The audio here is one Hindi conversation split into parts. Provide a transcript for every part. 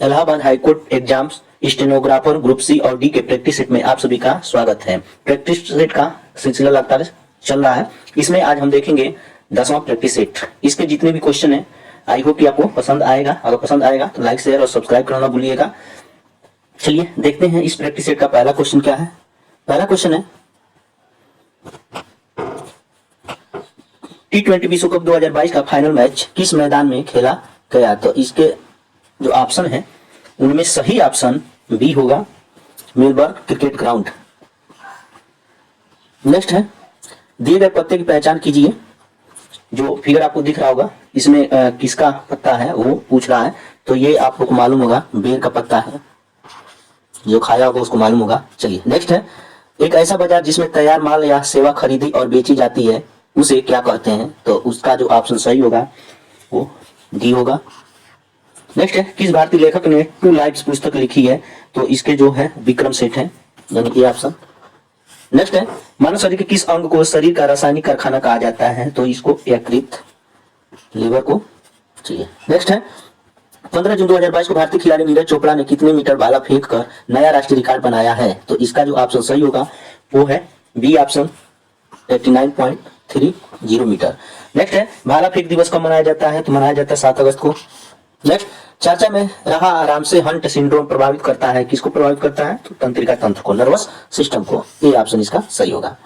Allahabad high court exams stenographer group C और डी के प्रैक्टिस सेट में आप सभी का स्वागत है। प्रैक्टिस सेट का सिलसिला लगातार चल रहा है। इसमें आज हम देखेंगे 10वां प्रैक्टिस सेट। इसके जितने भी क्वेश्चन हैं आई होप कि आपको पसंद आएगा। अगर पसंद आएगा तो लाइक शेयर और सब्सक्राइब करना भूलिएगा। चलिए देखते हैं इस प्रैक्टिस सेट का पहला क्वेश्चन क्या है। पहला क्वेश्चन है T20 विश्व कप 2022 का फाइनल मैच किस मैदान में खेला गया। तो इसके जो ऑप्शन है उनमें सही ऑप्शन बी होगा, मेलबर्न क्रिकेट ग्राउंड। नेक्स्ट है दिए गए पत्ते की पहचान कीजिए। जो फिगर आपको दिख रहा होगा इसमें किसका पत्ता है वो पूछ रहा है। तो ये आप लोग को मालूम होगा बेर का पत्ता है, जो खाया होगा उसको मालूम होगा। चलिए नेक्स्ट है एक ऐसा बाजार जिसमें तैयार माल या सेवा खरीदी और बेची जाती है उसे क्या कहते हैं। तो उसका जो ऑप्शन सही होगा वो डी होगा। नेक्स्ट है किस भारतीय लेखक ने टू लाइव्स पुस्तक लिखी है। तो इसके जो है विक्रम सेठ है, यानी ये ऑप्शन। नेक्स्ट है मानव शरीर के किस अंग को शरीर का रासायनिक कारखाना कहा जाता है। तो इसको यकृत, लीवर को। चलिए नेक्स्ट है 15 जून 2022 को भारतीय खिलाड़ी नीरज चोपड़ा ने कितने मीटर भाला फेंक कर नया राष्ट्रीय रिकॉर्ड बनाया है। तो इसका जो ऑप्शन सही होगा वो है बी ऑप्शन 89.30 मीटर। नेक्स्ट है भाला फेंक दिवस कब मनाया जाता है। तो मनाया जाता है 7 अगस्त को। नेक्स्ट चर्चा में रहा आराम से हंट सिंड्रोम प्रभावित करता है। किसको प्रभावित करता है। तो तंत्रिका तंत्र को, नर्वस सिस्टम को। ये ऑप्शन इसका सही होगा।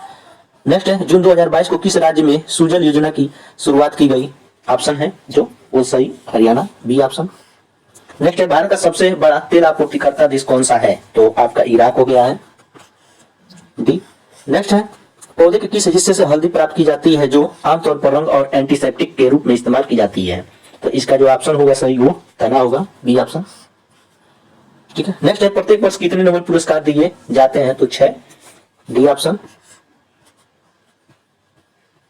नेक्स्ट है जून 2022 को किस राज्य में सुजल योजना की शुरुआत की गई। ऑप्शन है जो वो सही हरियाणा, बी ऑप्शन। नेक्स्ट है भारत का सबसे बड़ा तेल आपूर्तिकर्ता देश कौन सा है। तो आपका इराक हो गया है, डी। नेक्स्ट है पौधे के किस हिस्से से हल्दी प्राप्त की जाती है जो आमतौर पर रंग और एंटीसेप्टिक के रूप में इस्तेमाल की जाती है। तो इसका जो ऑप्शन होगा सही वो तना होगा, बी ऑप्शन। ठीक है। नेक्स्ट है प्रत्येक वर्ष कितने नोबेल पुरस्कार दिए जाते हैं। तो 6, डी ऑप्शन।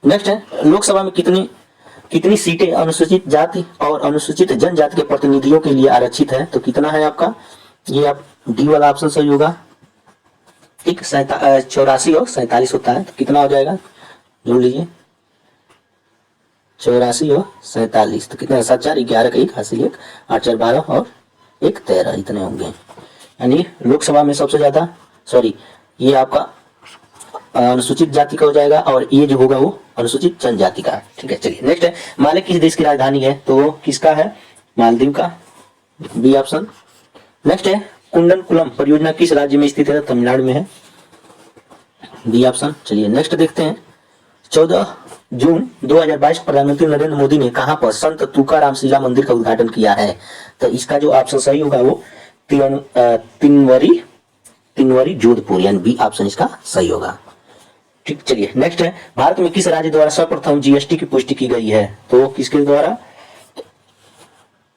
नेक्स्ट है लोकसभा में कितनी सीटें अनुसूचित जाति और अनुसूचित जनजाति के प्रतिनिधियों के लिए आरक्षित है। तो कितना है आपका, ये आप डी वाला ऑप्शन सही होगा। ठीक 84 और 47 होता है। तो कितना हो जाएगा, जोड़ लीजिए 84 और 47। तो कितना 7 4 11 का 1 हासिल 1 8 4 12 और 1 13 इतने होंगे। यानी लोकसभा में सबसे ज्यादा, सॉरी ये आपका अनुसूचित जाति का हो जाएगा और ये जो होगा वो अनुसूचित जनजाति का। ठीक है। चलिए नेक्स्ट है माले किस देश की राजधानी है। तो किसका है, मालदीव का, बी ऑप्शन। नेक्स्ट है कुंडनकुलम परियोजना किस राज्य में स्थित है। तमिलनाडु में है, बी ऑप्शन। चलिए नेक्स्ट देखते हैं 14 जून 2022 को प्रधानमंत्री नरेंद्र मोदी ने कहां पर संत तुकाराम शिला मंदिर का उद्घाटन किया है। तो इसका जो ऑप्शन सही होगा वो तिनवरी जोधपुर, यानी बी ऑप्शन इसका सही होगा। ठीक। चलिए नेक्स्ट है भारत में किस राज्य द्वारा सर्वप्रथम जीएसटी की पुष्टि की गई है। तो किसके द्वारा,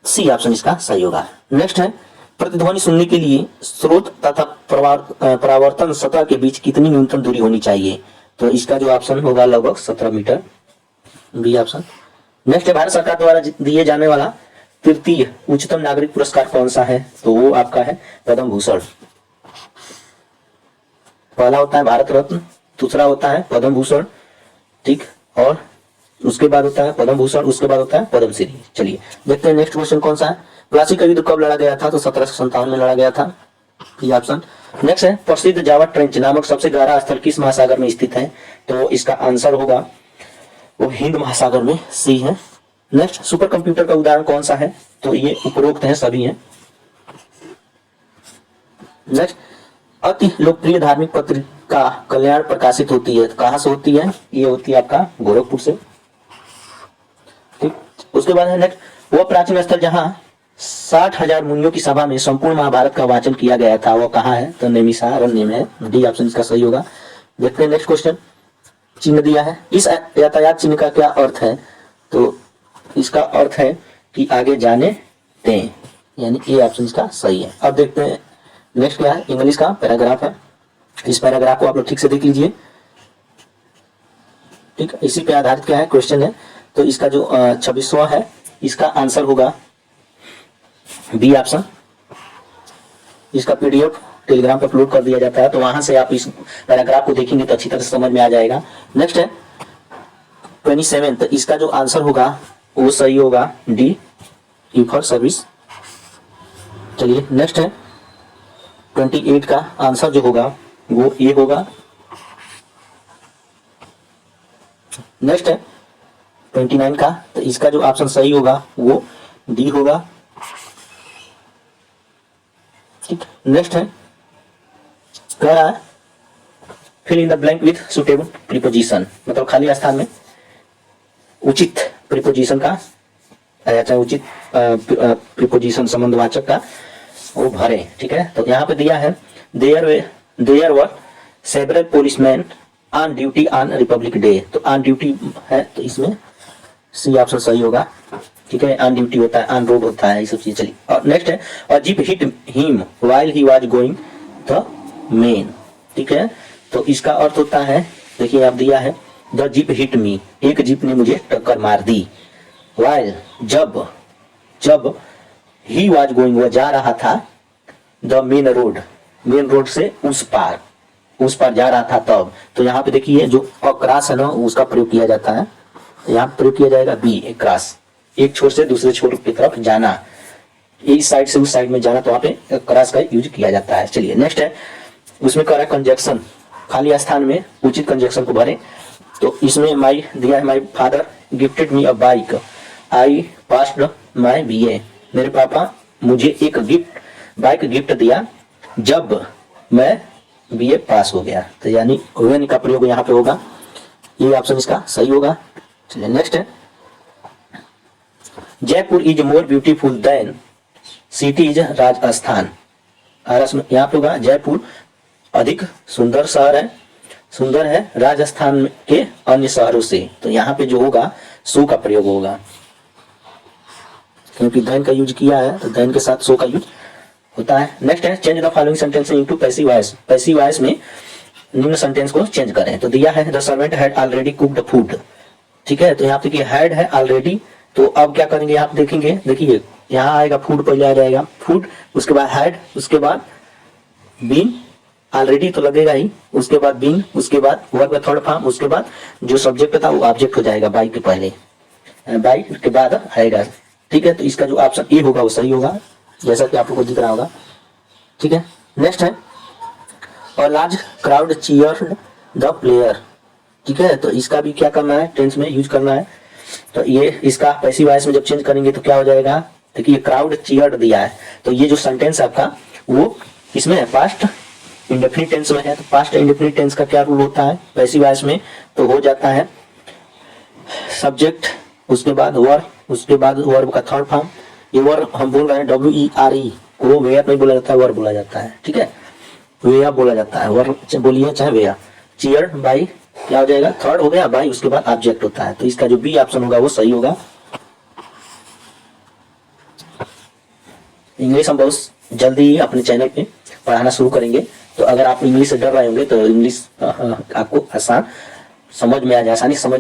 सी ऑप्शन इसका सही होगा। नेक्स्ट है प्रतिध्वनि सुनने के लिए स्रोत तथा परावर्तन सतह के बीच कितनी न्यूनतम दूरी होनी चाहिए। तो इसका जो ऑप्शन होगा लगभग 17 मीटर, बी ऑप्शन। नेक्स्ट है भारत सरकार द्वारा दिए जाने वाला तृतीय उच्चतम नागरिक पुरस्कार कौन सा है। तो वो आपका है पद्म भूषण। पहला होता है भारत रत्न, दूसरा होता है पद्म भूषण, ठीक, और उसके बाद होता है पद्म भूषण, उसके बाद होता है पद्मश्री। चलिए देखते हैं नेक्स्ट क्वेश्चन कौन सा है। प्लासी का युद्ध कब लड़ा गया था। तो 1757 में लड़ा गया था, ये ऑप्शन। नेक्स्ट है प्रसिद्ध जावा ट्रेंच नामक सबसे गहरा स्थल किस महासागर में स्थित है। तो इसका आंसर होगा वो हिंद महासागर में, सी है। नेक्स्ट सुपर कंप्यूटर का उदाहरण कौन सा है। तो ये उपरोक्त है, सभी हैं। नेक्स्ट अति लोकप्रिय धार्मिक पत्रिका कल्याण प्रकाशित होती है, कहां से होती है। ये होती है आपका गोरखपुर से। ठीक। उसके बाद है नेक्स्ट वो प्राचीन स्थल जहां 60,000 मुनियों की सभा में संपूर्ण महाभारत का वाचन किया गया था, वो कहाँ है। तो नैमिषारण्य में है, डी ऑप्शन इसका सही होगा। देखते हैं नेक्स्ट क्वेश्चन। चिन्ह दिया है, इस यातायात चिन्ह का क्या अर्थ है। तो इसका अर्थ है कि आगे जाने दें, यानी ये ऑप्शन इसका सही है। अब देखते हैं नेक्स्ट क्या है, इंग्लिश का पैराग्राफ है। इस पैराग्राफ को आप लोग ठीक से देख लीजिए। ठीक, इसी पे आधारित क्या है क्वेश्चन है। तो इसका जो 26वां है इसका आंसर होगा बी ऑप्शन। इसका पीडीएफ टेलीग्राम पर अपलोड कर दिया जाता है, तो वहां से आप इस पैराग्राफ को देखेंगे तो अच्छी तरह से समझ में आ जाएगा। नेक्स्ट है 27, तो इसका जो आंसर होगा वो सही होगा डी, ई फॉर सर्विस। चलिए नेक्स्ट है 28 का आंसर जो होगा वो ये होगा। नेक्स्ट है 29 का, तो इसका जो ऑप्शन सही होगा वो डी होगा। ठीक, नेक्स्ट है कह रहा है fill in the blank with suitable preposition, मतलब खाली स्थान में उचित प्रीपोजिशन का चाहे उचित प्रीपोजिशन संबंधवाचक का वो भरे। ठीक है, तो यहाँ पे दिया है there were several policeman on duty on Republic Day, तो ऑन ड्यूटी है तो इसमें सी ऑप्शन सही होगा। ठीक है, ऑन ड्यूटी होता है, ऑन रोड होता है, ये सब चीज। चलिए और नेक्स्ट है a jeep hit him while he was going the main. ठीक है, तो इसका अर्थ होता है, देखिए आप दिया है द जीप हिट मी, एक जीप ने मुझे टक्कर मार दी। व्हाइल जब ही वाज गोइंग वह जा रहा था, द मेन रोड से उस पार जा रहा था तब। तो यहाँ पे देखिए जो क्रॉस है ना उसका प्रयोग किया जाता है, तो यहाँ प्रयोग किया जाएगा बी, एक क्रॉस, एक छोर से दूसरे छोर की तरफ जाना, इस साइड से उस साइड में जाना, तो वहाँ पे क्रॉस का यूज किया जाता है। चलिए नेक्स्ट है उसमें कह रहा है कंजक्शन, खाली स्थान में उचित कंजक्शन को भरे। तो इसमें माई दिया है my father gifted me a bike I passed my BA, मेरे पापा मुझे एक बाइक गिफ्ट दिया जब मैं बीए पास हो गया। तो यानी व्हेन का प्रयोग यहाँ पे होगा, ये ऑप्शन इसका सही होगा। चलिए नेक्स्ट है Jaipur is more beautiful then city is Rajasthan, यहाँ पे होगा जयपुर अधिक सुंदर है राजस्थान के अन्य शहरों से, तो यहाँ पे जो होगा सो का प्रयोग होगा, क्योंकि देन का यूज किया है तो देन के साथ सो का यूज होता है। नेक्स्ट है change the following sentence into passive voice, passive voice में निम्न सेंटेंस को चेंज करें। तो दिया है the servant had already cooked food. ठीक है, तो यहाँ पे हैड है ऑलरेडी, तो अब क्या करेंगे यहाँ पे देखेंगे, देखिए यहाँ आएगा फूड, पहले आ जाएगा फूड, उसके बाद हैड, उसके बाद बीन, ऑलरेडी तो लगेगा ही, उसके बाद बीन, उसके बाद वर्ब का थर्ड फॉर्म, उसके बाद जो सब्जेक्ट था वो ऑब्जेक्ट हो जाएगा बाई के पहले, बाई के बाद आएगा। ठीक है, तो इसका जो ऑप्शन ए होगा वो सही होगा, जैसा कि आप लोगों को दिख रहा होगा। ठीक है, नेक्स्ट है और large crowd cheered the player. ठीक है, तो इसका भी क्या करना है, टेंस में यूज करना है। तो ये इसका पैसिव वॉइस में जब चेंज करेंगे तो क्या हो जाएगा, देखिए क्राउड चीयर्ड दिया है, तो ये जो सेंटेंस आपका वो इसमें है पास्ट इंडेफिनिट टेंस में है। तो पास्ट इंडेफिनिट टेंस का क्या रूल होता है पैसिव वॉइस में, तो हो जाता है सब्जेक्ट, उसके बाद वर्ब, उसके बाद वर्ब का थर्ड फॉर्म। ये वर्ब हम बोल रहे हैं WERE को वेयर नहीं बोला जाता है, वर्ब बोला जाता है। ठीक है, वेयर बोला जाता है, वर्ब बोलिए चाहे वेयर। चीयर्ड बाई क्या हो जाएगा, थर्ड हो गया, बाई उसके बाद ऑब्जेक्ट होता है, तो इसका जो बी ऑप्शन होगा वो सही होगा। इंग्लिश हम बहुत जल्दी ही अपने चैनल पे पढ़ाना शुरू करेंगे, तो अगर आप इंग्लिश से डर रहे होंगे तो इंग्लिश आपको आसानी समझ में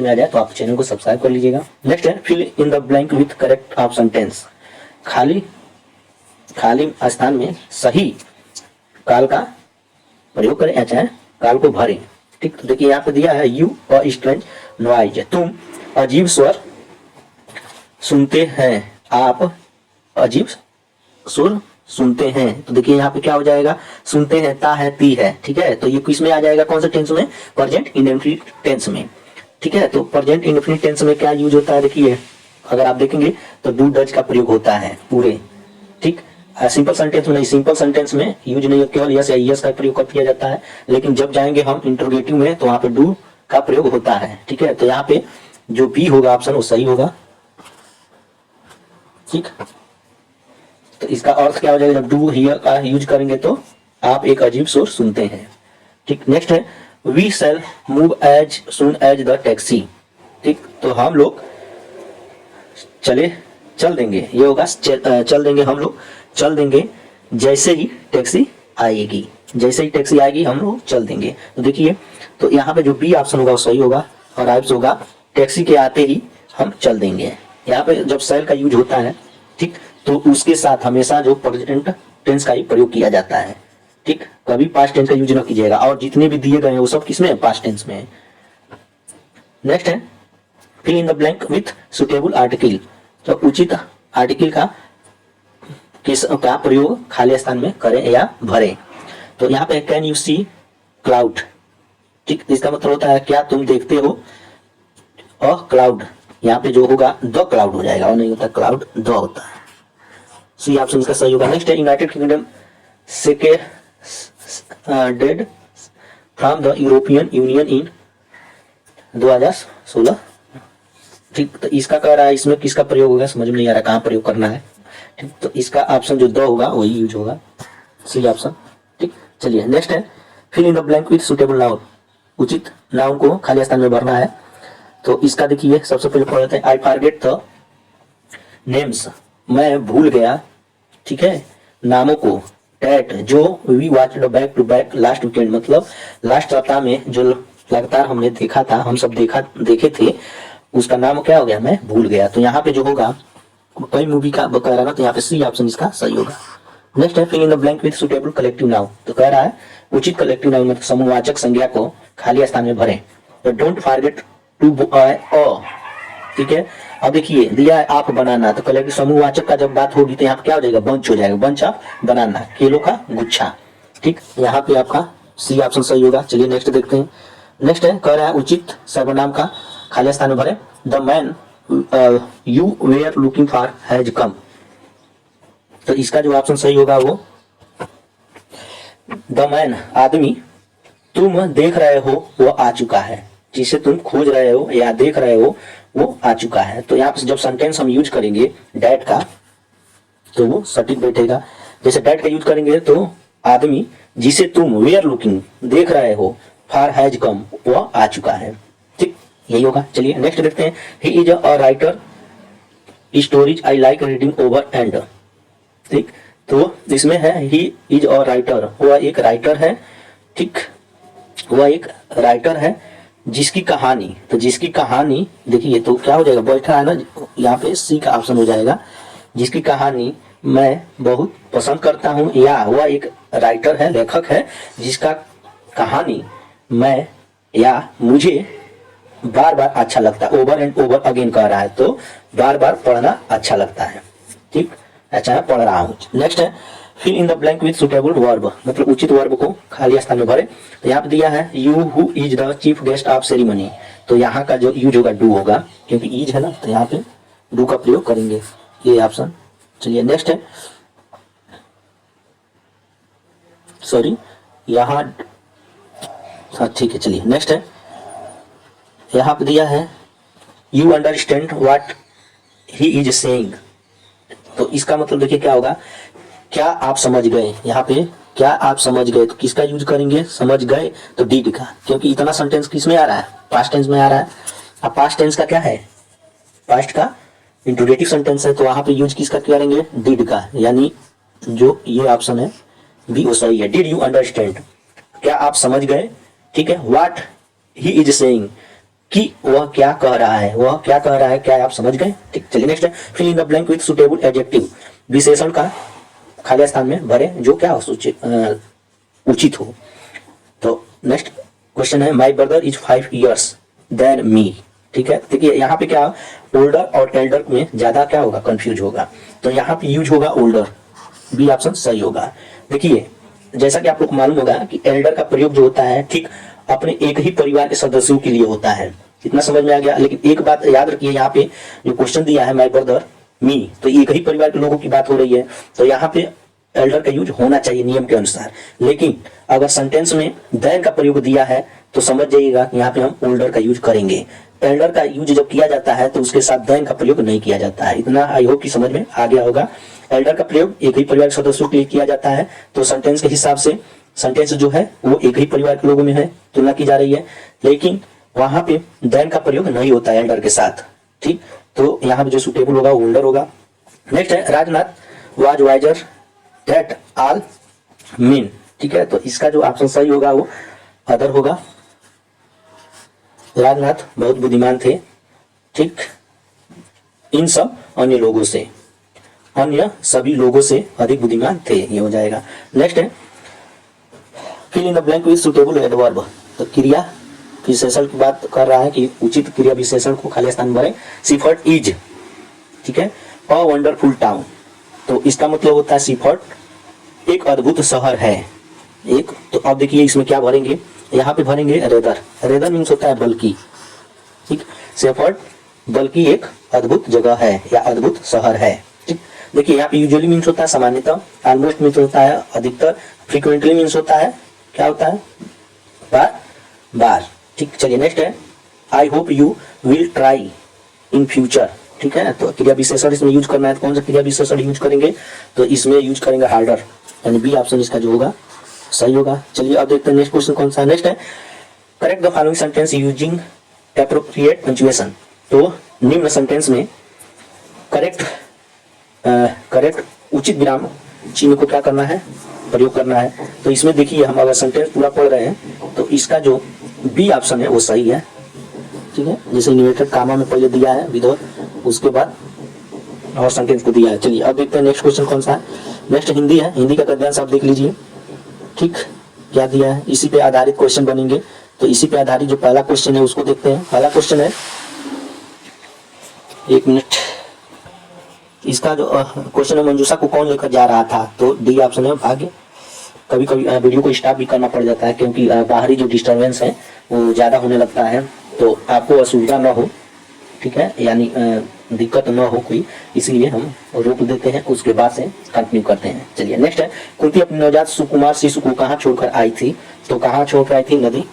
आ जाए तो आप चैनल को सब्सक्राइब कर लीजिएगा। नेक्स्ट है fill in the blank with correct option tense, खाली स्थान में सही काल का प्रयोग करें या चाहे काल को भरें। ठीक, तो देखिए यहाँ पे दिया है यू और स्ट्रेंज नॉइज, तुम अजीब स्वर सुनते हैं, आप अजीब सुर सुनते हैं। तो देखिए यहाँ पे क्या हो जाएगा, सुनते हैं ता है ती है। ठीक है, तो ये किस में आ जाएगा, कौन से टेंस में, प्रेजेंट इंडेफिनिट टेंस में। ठीक है, तो प्रेजेंट इंडेफिनिट टेंस में क्या यूज होता है, देखिए अगर आप देखेंगे तो डू डज का प्रयोग होता है पूरे। ठीक, सिंपल सेंटेंस में नहीं, सिंपल सेंटेंस में यूज नहीं, केवल यस या यस का प्रयोग कर दिया जाता है, लेकिन जब जाएंगे हम इंटरोगेटिव में तो वहां पे डू का प्रयोग होता है। ठीक है, तो यहाँ पे जो बी होगा ऑप्शन वो सही होगा। ठीक, तो इसका अर्थ क्या हो जाएगा, जब डू हियर का यूज करेंगे तो आप एक अजीब सुर सुनते हैं। ठीक, नेक्स्ट है we shall move as soon as the taxi. ठीक, तो हम लोग चल देंगे, ये होगा चल देंगे, हम लोग चल देंगे जैसे ही टैक्सी आएगी, जैसे ही टैक्सी आएगी हम लोग चल देंगे। तो देखिए तो यहाँ पे जो बी ऑप्शन होगा वो सही होगा, और आइप्स होगा टैक्सी के आते ही हम चल देंगे। यहाँ पे जब शैल का यूज होता है, ठीक, तो उसके साथ हमेशा जो प्रेजेंट टेंस का ही प्रयोग किया जाता है। ठीक, कभी पास्ट टेंस का यूज न कीजिएगा, और जितने भी दिए गए हैं वो सब किसमें है, पास्ट टेंस में है। नेक्स्ट है fill in the blank with suitable article, तो उचित आर्टिकल का किस का प्रयोग खाली स्थान में करें या भरें। तो यहाँ पे कैन यू सी क्लाउड, ठीक, इसका मतलब होता है क्या तुम देखते हो अ क्लाउड। यहाँ पे जो होगा द क्लाउड हो जाएगा, और नहीं होता क्लाउड, द होता है। सी ऑप्शन इसका सही होगा। नेक्स्ट है United Kingdom seceded from the European Union in 2016, ठीक। तो इसका कह रहा है इसमें किसका प्रयोग होगा, समझ में नहीं आ रहा कहाँ प्रयोग करना है, ठीक। तो इसका ऑप्शन जो द होगा वही यूज होगा, सी ऑप्शन, ठीक। चलिए नेक्स्ट है fill in the blank with suitable noun, उचित नाउन को खाली स्थान में भरना है। तो इसका देखिए सबसे पहले पढ़ लेते हैं। आई फॉरगेट द नेम्स, मैं भूल गया, ठीक है, नामों को। डेट, जो we watched back to back last weekend, मतलब लास्ट सप्ताह में जो लगातार हमने देखा था, हम सब देखे थे, उसका नाम क्या हो गया, मैं भूल गया। तो यहाँ पे जो होगा कोई मूवी का कह रहा ना, तो यहाँ पे सी ऑप्शन इसका सही होगा। नेक्स्ट है fill in the blank with suitable collective noun, तो कह रहा है उचित कलेक्टिव नाउन मतलब समूहवाचक संज्ञा को खाली स्थान में भरें। तो डोंट फॉरगेट टू बाय अ, ठीक है। अब देखिए दिया है आप बनाना, तो कलेक्टिव समूहवाचक का जब बात होगी तो यहाँ पे क्या हो जाएगा, बंच हो जाएगा, बंच ऑफ बनाना, केलों का गुच्छा, ठीक। यहाँ पे आपका सी ऑप्शन सही होगा। चलिए नेक्स्ट देखते हैं। नेक्स्ट है कह रहा है उचित सर्वनाम का खाली स्थान में भरें। The man you were looking for has come, तो इसका जो ऑप्शन सही होगा वो द मैन, आदमी तुम देख रहे हो वो आ चुका है, जिसे तुम खोज रहे हो या देख रहे हो वो आ चुका है। तो यहाँ पे जब सेंटेंस हम यूज करेंगे डैट का तो वो सटीक बैठेगा। जैसे डैट का यूज करेंगे तो आदमी जिसे तुम वेयर लुकिंग देख रहे हो फॉर हैज कम, वो आ चुका है, ठीक, यही होगा। चलिए नेक्स्ट देखते हैं। He is a writer stories I like reading over and, ठीक। तो इसमें है ही इज अ राइटर, वह एक राइटर है, ठीक, वह एक राइटर है जिसकी कहानी, तो जिसकी कहानी देखिए तो क्या हो जाएगा, बैठा है ना, यहाँ पे सी का ऑप्शन हो जाएगा। जिसकी कहानी मैं बहुत पसंद करता हूँ, या वह एक राइटर है, लेखक है, जिसका कहानी मैं या मुझे बार बार अच्छा लगता है, ओवर एंड ओवर अगेन कह रहा है, तो बार बार पढ़ना अच्छा लगता है, ठीक, अच्छा पढ़ रहा हूँ। नेक्स्ट है fill in the blank with suitable verb, मतलब उचित वर्ब को खाली स्थान में भरे। तो यहाँ पे दिया है you who is the chief guest of ceremony, तो यहाँ का जो यूज होगा डू होगा, क्योंकि इज है ना, तो यहाँ पे डू का प्रयोग करेंगे, ये ऑप्शन। चलिए नेक्स्ट है, सॉरी यहाँ, ठीक है। चलिए नेक्स्ट है, यहाँ पे दिया है you understand what he is saying, तो इसका मतलब देखिए क्या होगा, क्या आप समझ गए। यहाँ पे क्या आप समझ गए, तो किसका यूज करेंगे, समझ गए तो डिड का, क्योंकि इतना सेंटेंस किस में आ रहा है, पास्ट टेंस में आ रहा है। अब पास्ट टेंस का क्या है, पास्ट का इंट्रोगेटिव सेंटेंस है, तो वहां पे यूज किसका करेंगे, डिड का, यानी जो ये ऑप्शन है बी वो सही है। डिड यू अंडरस्टैंड, क्या आप समझ गए, ठीक है। व्हाट ही इज सेइंग, कि वह क्या कह रहा है, वह क्या कह रहा है, क्या आप समझ गए, ठीक। चलिए नेक्स्ट है fill in the blank with suitable adjective, विशेषण का खाली स्थान में भरे जो क्या हो, उचित हो। तो नेक्स्ट क्वेश्चन है my brother is 5 years than me, ठीक है। देखिए यहाँ पे क्या ओल्डर और एल्डर में ज्यादा क्या होगा, कंफ्यूज होगा, तो यहाँ पे यूज होगा ओल्डर, बी ऑप्शन सही होगा। देखिए जैसा कि आप लोग को मालूम होगा कि एल्डर का प्रयोग जो होता है, ठीक, अपने एक ही परिवार के सदस्यों के लिए होता है, इतना समझ में आ गया। लेकिन एक बात याद रखिए, यहाँ पे जो क्वेश्चन दिया है माय ब्रदर मी, तो एक ही परिवार के लोगों की बात हो रही है, तो यहाँ पे एल्डर का यूज होना चाहिए नियम के अनुसार। लेकिन अगर सेंटेंस में देन का प्रयोग दिया है तो समझ जाइएगा यहाँ पे हम ओल्डर का यूज करेंगे। एल्डर का यूज जब किया जाता है तो उसके साथ देन का प्रयोग नहीं किया जाता है। इतना आई होप कि समझ में आ गया होगा। एल्डर का प्रयोग एक ही परिवार के सदस्यों के लिए किया जाता है, तो सेंटेंस के हिसाब से सेंटेंस जो है वो एक ही परिवार के लोगों में है, तुलना की जा रही है, लेकिन वहां पे देन का प्रयोग नहीं होता है एल्डर के साथ, ठीक। तो यहाँ पे जो सुटेबल होगा वो ओल्डर होगा। नेक्स्ट है Rajnath was wiser that all mean, ठीक है। तो इसका जो ऑप्शन सही होगा वो अदर होगा। राजनाथ बहुत बुद्धिमान थे, ठीक, इन सब अन्य लोगों से, अन्य सभी लोगों से अधिक बुद्धिमान थे, ये हो जाएगा। नेक्स्ट है fill in the blank with suitable adverb, तो क्रिया विशेषण की बात कर रहा है कि उचित क्रिया विशेषण को खाली स्थान भरे। सिफर्ट इज, ठीक है, अ वंडरफुल टाउन, तो इसका मतलब होता है सीफर्ट एक अद्भुत शहर है। एक तो अब देखिए इसमें क्या भरेंगे, यहाँ पे भरेंगे रेदर। रेदर मीन्स होता है बल्कि, ठीक। सेफर्ट बल्कि एक अद्भुत जगह है या अद्भुत शहर है, ठीक। देखिए यहाँ पे यूजुअली मीन्स होता है सामान्यतः, ऑलमोस्ट मीन्स होता है अधिकतर, फ्रीक्वेंटली मीन्स होता है क्या होता है, बार बार, ठीक। चलिए नेक्स्ट है, I hope you will try in future, ठीक है। तो क्रिया विशेषण इसमें यूज करना है, तो कौन सा क्रिया विशेषण यूज करेंगे, तो इसमें यूज करेंगे हार्डर, यानी बी ऑप्शन इसका जो होगा सही होगा। चलिए अब देखते हैं नेक्स्ट क्वेश्चन कौन सा है। नेक्स्ट है, correct the following sentence using appropriate punctuation. तो निम्न सेंटेंस में करेक्ट उचित विराम चिन्ह को क्या करना है, प्रयोग करना है। तो इसमें देखिए हम अगर सेंटेंस पूरा पढ़ रहे हैं तो इसका जो बी ऑप्शन है वो सही है, ठीक है। जैसे इन्वर्टेड कामा में पहले दिया है विदाउट, उसके बाद और सेंटेंस को दिया है। चलिए अब देखते हैं नेक्स्ट क्वेश्चन कौन सा है। नेक्स्ट हिंदी है, हिंदी का गद्यांश आप देख लीजिए, ठीक। क्या दिया है, इसी पे आधारित क्वेश्चन बनेंगे। तो इसी पे आधारित जो पहला क्वेश्चन है उसको देखते हैं। पहला क्वेश्चन है, एक मिनट, इसका जो क्वेश्चन है, मंजूषा को कौन लेकर जा रहा था, तो डी ऑप्शन है भाग्य। कभी कभी वीडियो को स्टॉप भी करना पड़ जाता है क्योंकि बाहरी जो डिस्टरबेंस है वो ज़्यादा होने लगता है, तो आपको असुविधा ना हो, ठीक है, यानी दिक्कत ना हो कोई, इसलिए हम रोक देते हैं, उसके बाद से कंटिन्यू करते हैं। चलिए नेक्स्ट है, कुंती अपने नवजात सुकुमार शिशु को कहाँ छोड़कर आई थी, तो कहाँ छोड़कर आई थी, नदी,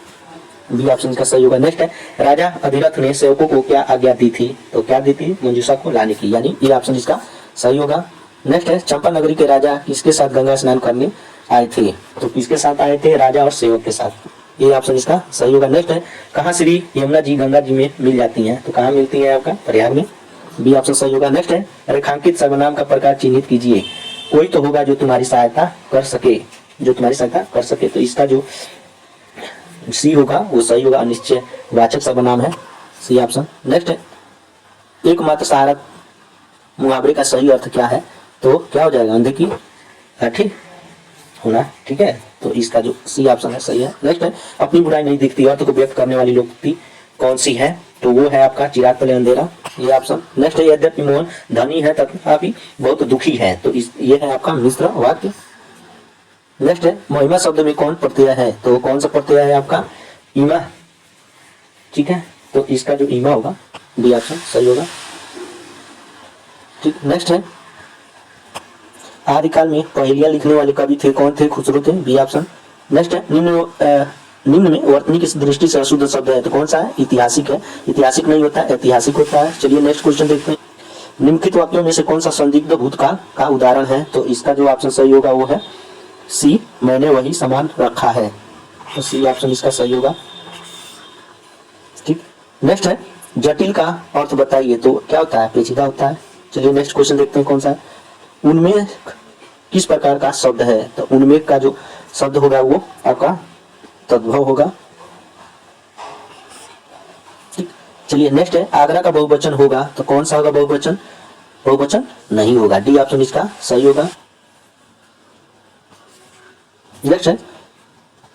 बी ऑप्शन का सही होगा। नेक्स्ट है, राजा अधिरथ ने सेवकों को क्या आज्ञा दी थी, तो क्या दी थी, मंजूषा को लाने की, यानी ये ऑप्शन इसका सही होगा। नेक्स्ट है, चंपा नगरी के राजा किसके साथ गंगा स्नान करने आए थे, तो किसके साथ आए थे, राजा और सेवक के साथ, ये ऑप्शन इसका सही होगा। नेक्स्ट है, कहाँ श्री यमुना जी गंगा जी में मिल जाती हैं, तो कहाँ मिलती है आपका, प्रयाग में, बी ऑप्शन सही होगा। नेक्स्ट है, रेखांकित सर्वनाम का प्रकार चिन्हित कीजिए, कोई तो होगा जो तुम्हारी सहायता कर सके, जो तुम्हारी सहायता कर सके, तो इसका जो सी होगा वो सही होगा, अनिश्चय वाचक सर्वनाम है, सी ऑप्शन। नेक्स्ट है, एकमात्र सहारा मुहावरे का सही अर्थ क्या है, तो क्या हो जाएगा, अंधे की लाठी होना, ठीक है, तो इसका जो सी ऑप्शन है सही है। नेक्स्ट है, अपनी बुराई नहीं दिखती अर्थ को व्यक्त करने वाली लोकोक्ति कौन सी है, तो वो है आपका चिराग तले अंधेरा, ये ऑप्शन। नेक्स्ट है, यद्यपि मोहन धनी है तथापि बहुत दुखी है, तो ये है आपका मिश्र वाक्य। नेक्स्ट है, महिमा शब्द में कौन प्रत्यय है, तो कौन सा प्रत्यय है आपका, ईमा, ठीक है, तो इसका जो ईमा होगा बी ऑप्शन सही होगा, ठीक। नेक्स्ट है, आदिकाल में पहेलियां लिखने वाले कवि थे, कौन थे, खुसरो थे, बी ऑप्शन। नेक्स्ट है, निम्न में वर्तनी की दृष्टि से अशुद्ध शब्द है, तो कौन सा है, ऐतिहासिक है, ऐतिहासिक नहीं होता है, ऐतिहासिक होता है। चलिए नेक्स्ट क्वेश्चन देखते हैं, निम्नलिखित वाक्यों में से कौन सा संदिग्ध भूतकाल का उदाहरण है, तो इसका जो ऑप्शन सही होगा वो है सी, मैंने वही सामान रखा है, तो सी ऑप्शन इसका सही होगा, ठीक। नेक्स्ट है, जटिल का अर्थ बताइए, तो क्या होता है, पेचीदा होता है। चलिए नेक्स्ट क्वेश्चन देखते हैं कौन सा है, उनमें किस प्रकार का शब्द है, तो उनमें का जो शब्द होगा वो आपका तद्भव होगा, ठीक। चलिए नेक्स्ट है, आगरा का बहुवचन होगा, तो कौन सा होगा बहुवचन, बहुवचन नहीं होगा, डी ऑप्शन इसका सही होगा। नेक्स्ट है,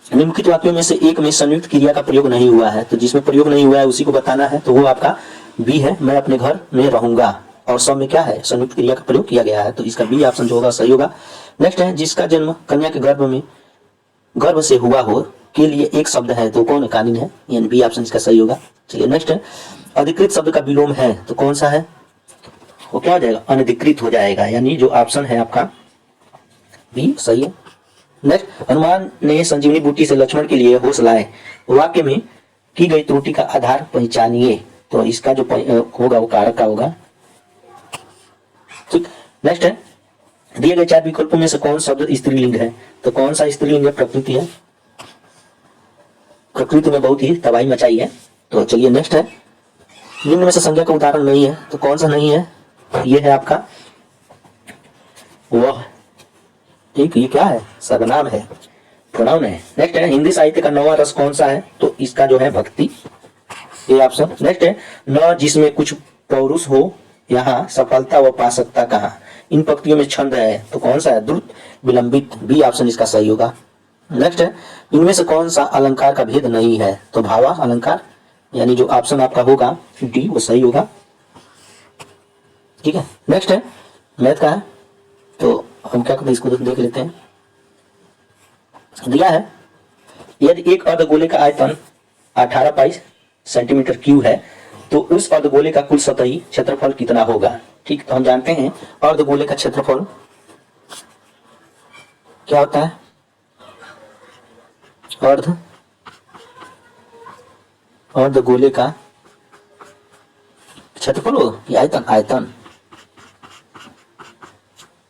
निम्नलिखित वाक्यों में से एक में संयुक्त क्रिया का प्रयोग नहीं हुआ है, तो जिसमें प्रयोग नहीं हुआ है उसी को बताना है, तो वो आपका बी है, मैं अपने घर में रहूंगा, और सब में क्या है, संयुक्त क्रिया का प्रयोग किया गया है, तो इसका बी ऑप्शन जो होगा सही होगा। नेक्स्ट है, जिसका जन्म कन्या के गर्भ से हुआ हो के लिए एक शब्द है, तो कौन है, कालीन है, यानी बी ऑप्शन इसका सही होगा। चलिए नेक्स्ट है, अधिकृत शब्द का विलोम है, तो कौन सा है, वो क्या हो जाएगा, अनधिकृत हो जाएगा, यानी जो ऑप्शन है आपका बी सही है। नेक्स्ट, हनुमान ने संजीवनी बूटी से लक्ष्मण के लिए होश लाए, वाक्य में की गई त्रुटि का आधार पहचानिए, तो इसका जो होगा वो कारक का होगा, ठीक। नेक्स्ट है, दिए गए 4 विकल्पों में से कौन शब्द स्त्रीलिंग है, तो कौन सा स्त्रीलिंग है, प्रकृति है, प्रकृति में बहुत ही तबाही मचाई है। तो चलिए नेक्स्ट है, निम्न में से संज्ञा का उदाहरण नहीं है, तो कौन सा नहीं है, ये है आपका वह, ठीक, ये क्या है, सर्वनाम है, प्रोनाउन है। नेक्स्ट है, हिंदी साहित्य का 9वां रस कौन सा है, तो इसका जो है भक्ति, ये ऑप्शन। नेक्स्ट है, न जिसमें कुछ पौरुष हो यहाँ सफलता व पा सकता कहाँ, इन पंक्तियों में छंद है, तो कौन सा है, द्रुत विलंबित, बी ऑप्शन इसका सही होगा। नेक्स्ट है, इनमें से कौन सा अलंकार का भेद नहीं है, तो भावा अलंकार, यानी जो ऑप्शन आपका होगा डी वो सही होगा, ठीक है। नेक्स्ट है, मैथ का है, तो हम क्या करते हैं, इसको देख लेते हैं। दिया है यदि एक अर्धगोले का आयतन 18 पाई सेंटीमीटर क्यूब है तो उस अर्धगोले का कुल सतही क्षेत्रफल कितना होगा। ठीक, तो हम जानते हैं अर्धगोले का क्षेत्रफल क्या होता है, अर्धगोले का क्षेत्रफल हो या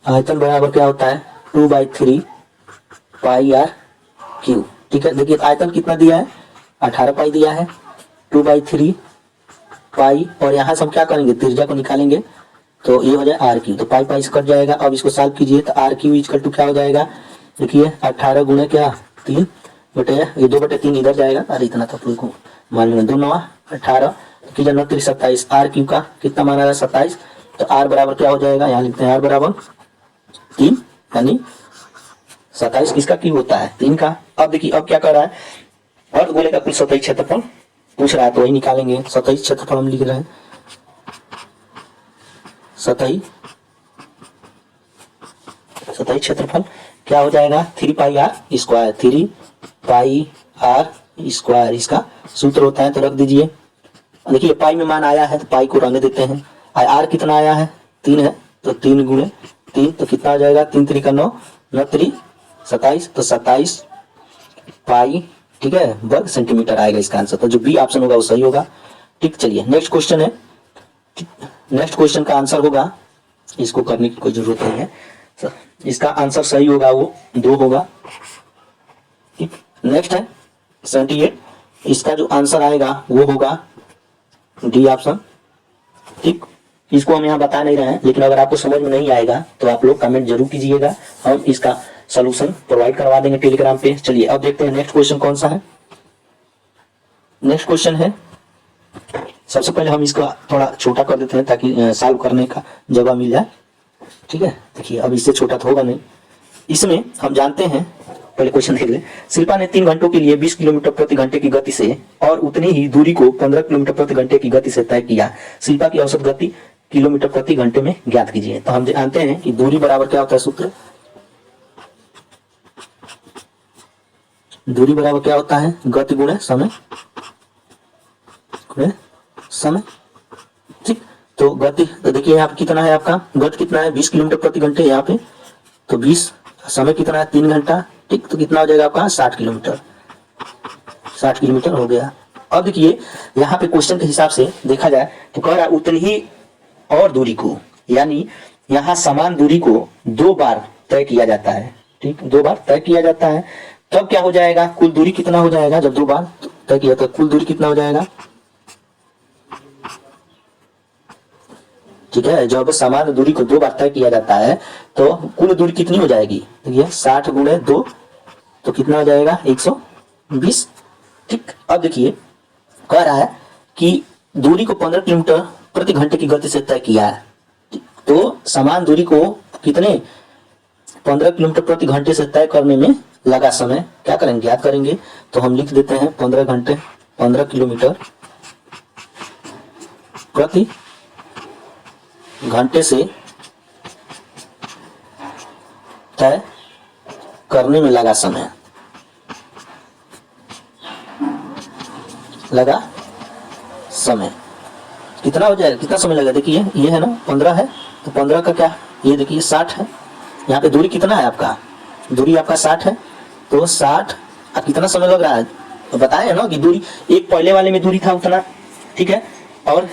आयतन बराबर क्या होता है 2/3 पाई आर क्यूब। ठीक है, देखिए आयतन कितना दिया है 18 पाई दिया है, 2/3 पाई, और यहाँ से हम क्या करेंगे त्रिज्या को निकालेंगे तो ये हो जाए आर क्यू, तो पाई से कट जाएगा। अब इसको सॉल्व कीजिए तो आर क्यू इक्वल टू क्या हो जाएगा, देखिए 18 गुणे क्या 3 बटे ये 2/3 इधर जाएगा, अरे इतना तो आपको मान लेंगे 2 9 18 कीजिए 9 3 27, आर क्यू का कितना माना रहा 27, तो आर बराबर क्या हो जाएगा, यहाँ लिखते हैं आर बराबर 3, यानी 27 किसका क्यूब होता है 3 का। अब देखिए अब क्या कर रहा है, अर्धगोले का कुल सतही क्षेत्रफल पूछ रहा है तो वही निकालेंगे। सतही क्षेत्रफल हम लिख रहे हैं, सतही क्षेत्रफल क्या हो जाएगा 3 pi r square, 3 pi r square इसका सूत्र होता है, तो रख दीजिए। देखिए पाई में मान आया है तो पाई को रहने देते हैं। आर कितना आया है 3 है, तो 3 गुणे 3 तो कितना हो जाएगा 3 3 का 9 9 3 27, तो 27 पाई ठीक है वर्ग सेंटीमीटर आएगा इसका आंसर, तो जो बी ऑप्शन होगा वो सही होगा। ठीक, चलिए नेक्स्ट क्वेश्चन है, नेक्स्ट क्वेश्चन का आंसर होगा, इसको करने की कोई जरूरत नहीं है, इसका आंसर सही होगा वो 2 होगा। ठीक, नेक्स्ट है 78, इसका जो आंसर आएगा वो होगा डी ऑप्शन। ठीक, इसको हम यहाँ बता नहीं रहे हैं, लेकिन अगर आपको समझ में नहीं आएगा तो आप लोग कमेंट जरूर कीजिएगा, हम इसका सॉल्यूशन प्रोवाइड करवा देंगे टेलीग्राम पे। चलिए अब देखते हैं नेक्स्ट क्वेश्चन कौन सा है। नेक्स्ट क्वेश्चन है, सबसे पहले हम इसका थोड़ा छोटा कर देते हैं ताकि सॉल्व करने का जगह मिल जाए। ठीक है, देखिए अब इससे छोटा तो होगा नहीं। इसमें हम जानते हैं, पहले क्वेश्चन देख ले। शिल्पा ने 3 घंटों के लिए 20 किलोमीटर प्रति घंटे की गति से और उतनी ही दूरी को 15 किलोमीटर प्रति घंटे की गति से तय किया। शिल्पा की औसत गति किलोमीटर प्रति घंटे में ज्ञात कीजिए। तो हम जानते हैं कि दूरी बराबर क्या होता है, सूत्र दूरी बराबर क्या होता है गति गुणे समय, ठीक। तो गति, तो देखिए यहाँ पे कितना है आपका गति कितना है 20 किलोमीटर प्रति घंटे यहाँ पे, तो 20 समय कितना है 3 घंटा। ठीक, तो कितना हो जाएगा आपका 60 किलोमीटर हो गया। अब देखिए यहाँ पे क्वेश्चन के हिसाब से देखा जाए तो कह रहा है उतनी ही और दूरी को, यानी यहाँ समान दूरी को 2 बार तय किया जाता है। ठीक, 2 बार तय किया जाता है, तब क्या हो जाएगा कुल दूरी कितना हो जाएगा, जब 2 बार तय किया तो कुल दूरी कितना हो जाएगा। ठीक है, जब समान दूरी को 2 बार तय किया जाता है तो कुल दूरी कितनी हो जाएगी, देखिए 60 गुणे 2 तो कितना हो जाएगा 120। ठीक, अब देखिए कह रहा है कि दूरी को 15 किलोमीटर प्रति घंटे की गति से तय किया है, तो समान दूरी को कितने 15 किलोमीटर प्रति घंटे से तय करने में लगा समय क्या करेंगे ज्ञात करेंगे। तो हम लिख देते हैं 15 किलोमीटर प्रति घंटे से तय करने में लगा समय, कितना हो जाएगा, कितना समय लगेगा। देखिए ये है ना 15 है, तो 15 का क्या, ये देखिए 60 है, यहाँ पे दूरी कितना है आपका, दूरी आपका 60 है, तो 60 कितना समय लग रहा है, तो बताए ना कि दूरी एक पहले वाले में दूरी था उतना, ठीक है, और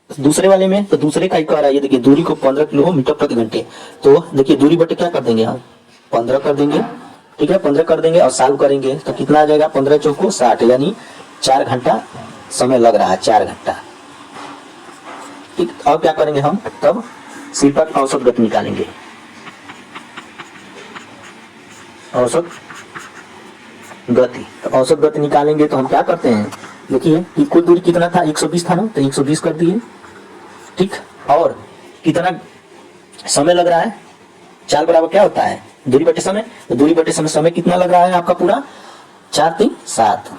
दूसरे वाले में तो दूसरे का ही कह रहा है। ये देखिए दूरी को 15 किलोमीटर प्रति घंटे, तो देखिए दूरी बटे क्या कर देंगे हम 15 कर देंगे। ठीक है, 15 कर देंगे और सॉल्व करेंगे तो कितना आ जाएगा 15 चौको 60, यानी 4 घंटा समय लग रहा है, 4 घंटा। ठीक, अब क्या करेंगे हम, तब शिल्पा की औसत गति निकालेंगे। औसत गति, तो औसत गति निकालेंगे तो हम क्या करते हैं, देखिए कि कुल दूरी कितना था 120 था ना, तो 120 कर दिए। ठीक, और कितना समय लग रहा है, 4 बराबर क्या होता है दूरी बटे समय, तो दूरी बटे समय कितना लग रहा है आपका पूरा 4 3 7।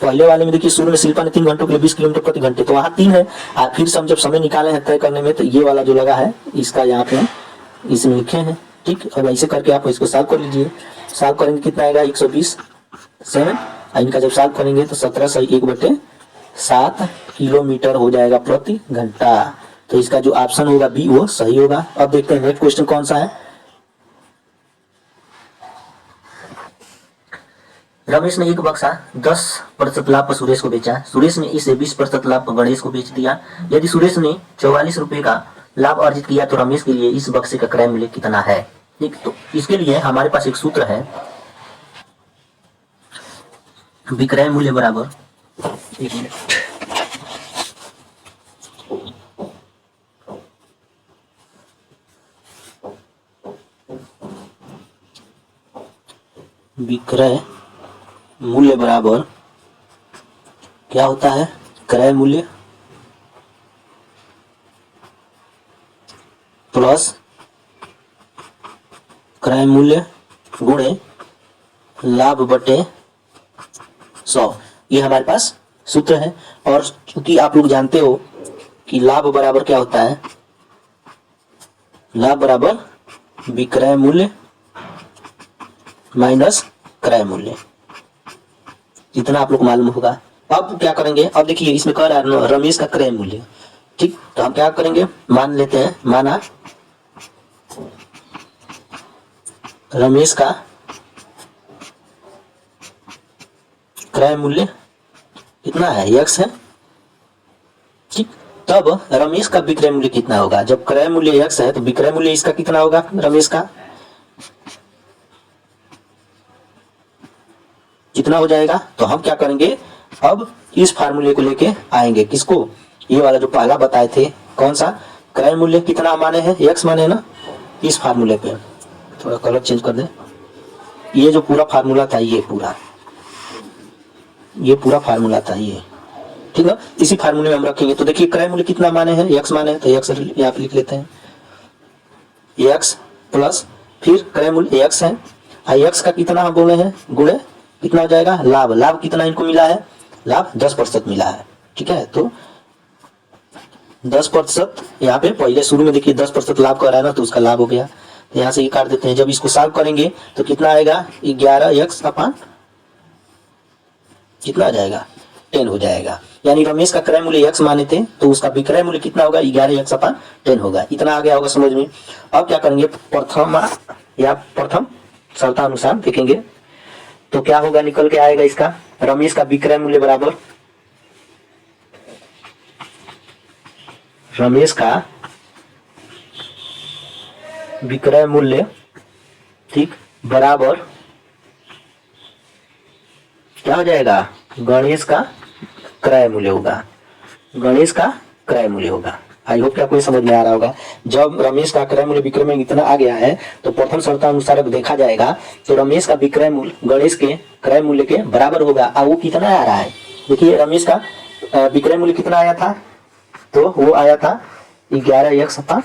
पहले वाले में देखिए शुरू में शिल्पा ने 3 घंटों के लिए 20 किलोमीटर प्रति घंटे, तो वहां 3 है, और फिर से हम जब समय निकाले हैं तय करने में तो ये वाला जो लगा है इसका यहाँ पे इसमें लिखे हैं। ठीक, अब ऐसे करके आप इसको सॉल्व कर लीजिए। सॉल्व करेंगे कितना आएगा 120 7, इनका जब सॉल्व करेंगे तो 17 सही 1/7 किलोमीटर हो जाएगा प्रति घंटा। तो इसका जो ऑप्शन होगा बी वो सही होगा। अब देखते हैं नेक्स्ट क्वेश्चन कौन सा है। रमेश ने एक बक्सा 10% लाभ पर सुरेश को बेचा। सुरेश ने इसे 20% लाभ पर गणेश को बेच दिया। यदि सुरेश ने 44 रुपए का लाभ अर्जित किया तो रमेश के लिए इस बक्से का क्रय मूल्य कितना है। ठीक, तो इसके लिए हमारे पास एक सूत्र है, विक्रय मूल्य बराबर, एक मिनट, विक्रय मूल्य बराबर क्या होता है, क्रय मूल्य प्लस क्रय मूल्य गुणे लाभ बटे 100। ये हमारे पास सूत्र है। और चूंकि आप लोग जानते हो कि लाभ बराबर क्या होता है, लाभ बराबर विक्रय मूल्य माइनस क्रय मूल्य, इतना आप लोग को मालूम होगा। अब क्या करेंगे, अब देखिए इसमें कह रहा है रमेश का क्रय मूल्य। ठीक, तो हम क्या करेंगे, मान लेते हैं, माना रमेश का क्रय मूल्य कितना है, x है। ठीक, तब रमेश का विक्रय मूल्य कितना होगा, जब क्रय मूल्य x है तो विक्रय मूल्य इसका कितना होगा, रमेश का कितना हो जाएगा। तो हम क्या करेंगे, अब इस फार्मूले को लेके आएंगे, किसको, ये वाला जो पहला बताए थे, कौन सा, क्रय मूल्य कितना माने हैं, x माने ना, इस फार्मूले पे थोड़ा कलर चेंज कर दे। ये जो पूरा फार्मूला था, ये पूरा फार्मूला था ये, ठीक है। इसी फार्मूले में हम रखेंगे। तो देखिए क्रय मूल्य कितना माने हैं, x माने हैं, तो x यहाँ पे लिख लेते हैं, x प्लस फिर क्रय मूल्य x है, x का कितना हम बोले हैं, गुणे कितना हो जाएगा, लाभ, लाभ कितना इनको मिला है, लाभ 10% मिला है। ठीक है, तो 10% यहाँ पे पहले शुरू में देखिए 10% लाभ कर रहा है ना, तो उसका लाभ हो गया। तो यहाँ से ये काट देते हैं। जब इसको सॉल्व करेंगे तो कितना आएगा, 11x अपान कितना आ जाएगा, 10 हो जाएगा। यानी रमेश का क्रय मूल्य x माने थे तो उसका विक्रय मूल्य कितना होगा, 11x अपान 10 होगा। इतना आ गया होगा समझ में। अब क्या करेंगे, प्रथम शर्तानुसार देखेंगे तो क्या होगा, निकल के आएगा इसका, रमेश का विक्रय मूल्य बराबर, रमेश का विक्रय मूल्य, ठीक, बराबर क्या हो जाएगा, गणेश का क्रय मूल्य होगा, गणेश का क्रय मूल्य होगा। आई होप कि आपको समझ में आ रहा होगा। जब रमेश का क्रय मूल्य विक्रय में इतना आ गया है तो प्रथम शर्तानुसार देखा जाएगा तो रमेश का विक्रय मूल्य गणेश के क्रय मूल्य के बराबर होगा। अब वो कितना आ रहा है, देखिए रमेश का विक्रय मूल्य कितना आया था, तो वो आया था 11x अपान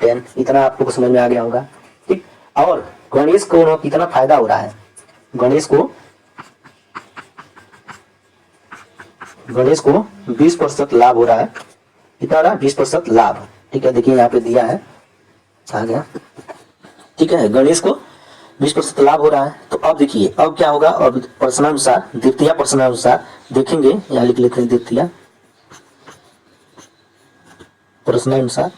10। इतना आपको समझ में आ गया होगा। ठीक, और गणेश को कितना फायदा हो रहा है, गणेश को 20% लाभ हो रहा है। कितना हो रहा है, 20% लाभ। ठीक है, देखिए यहाँ पे दिया है, आ गया। ठीक है, गणेश को 20% लाभ हो रहा है। तो अब देखिए अब क्या होगा, और प्रश्नानुसार, द्वितीय प्रश्नानुसार देखेंगे, यहाँ लिख लेते हैं द्वितीय प्रश्नानुसार।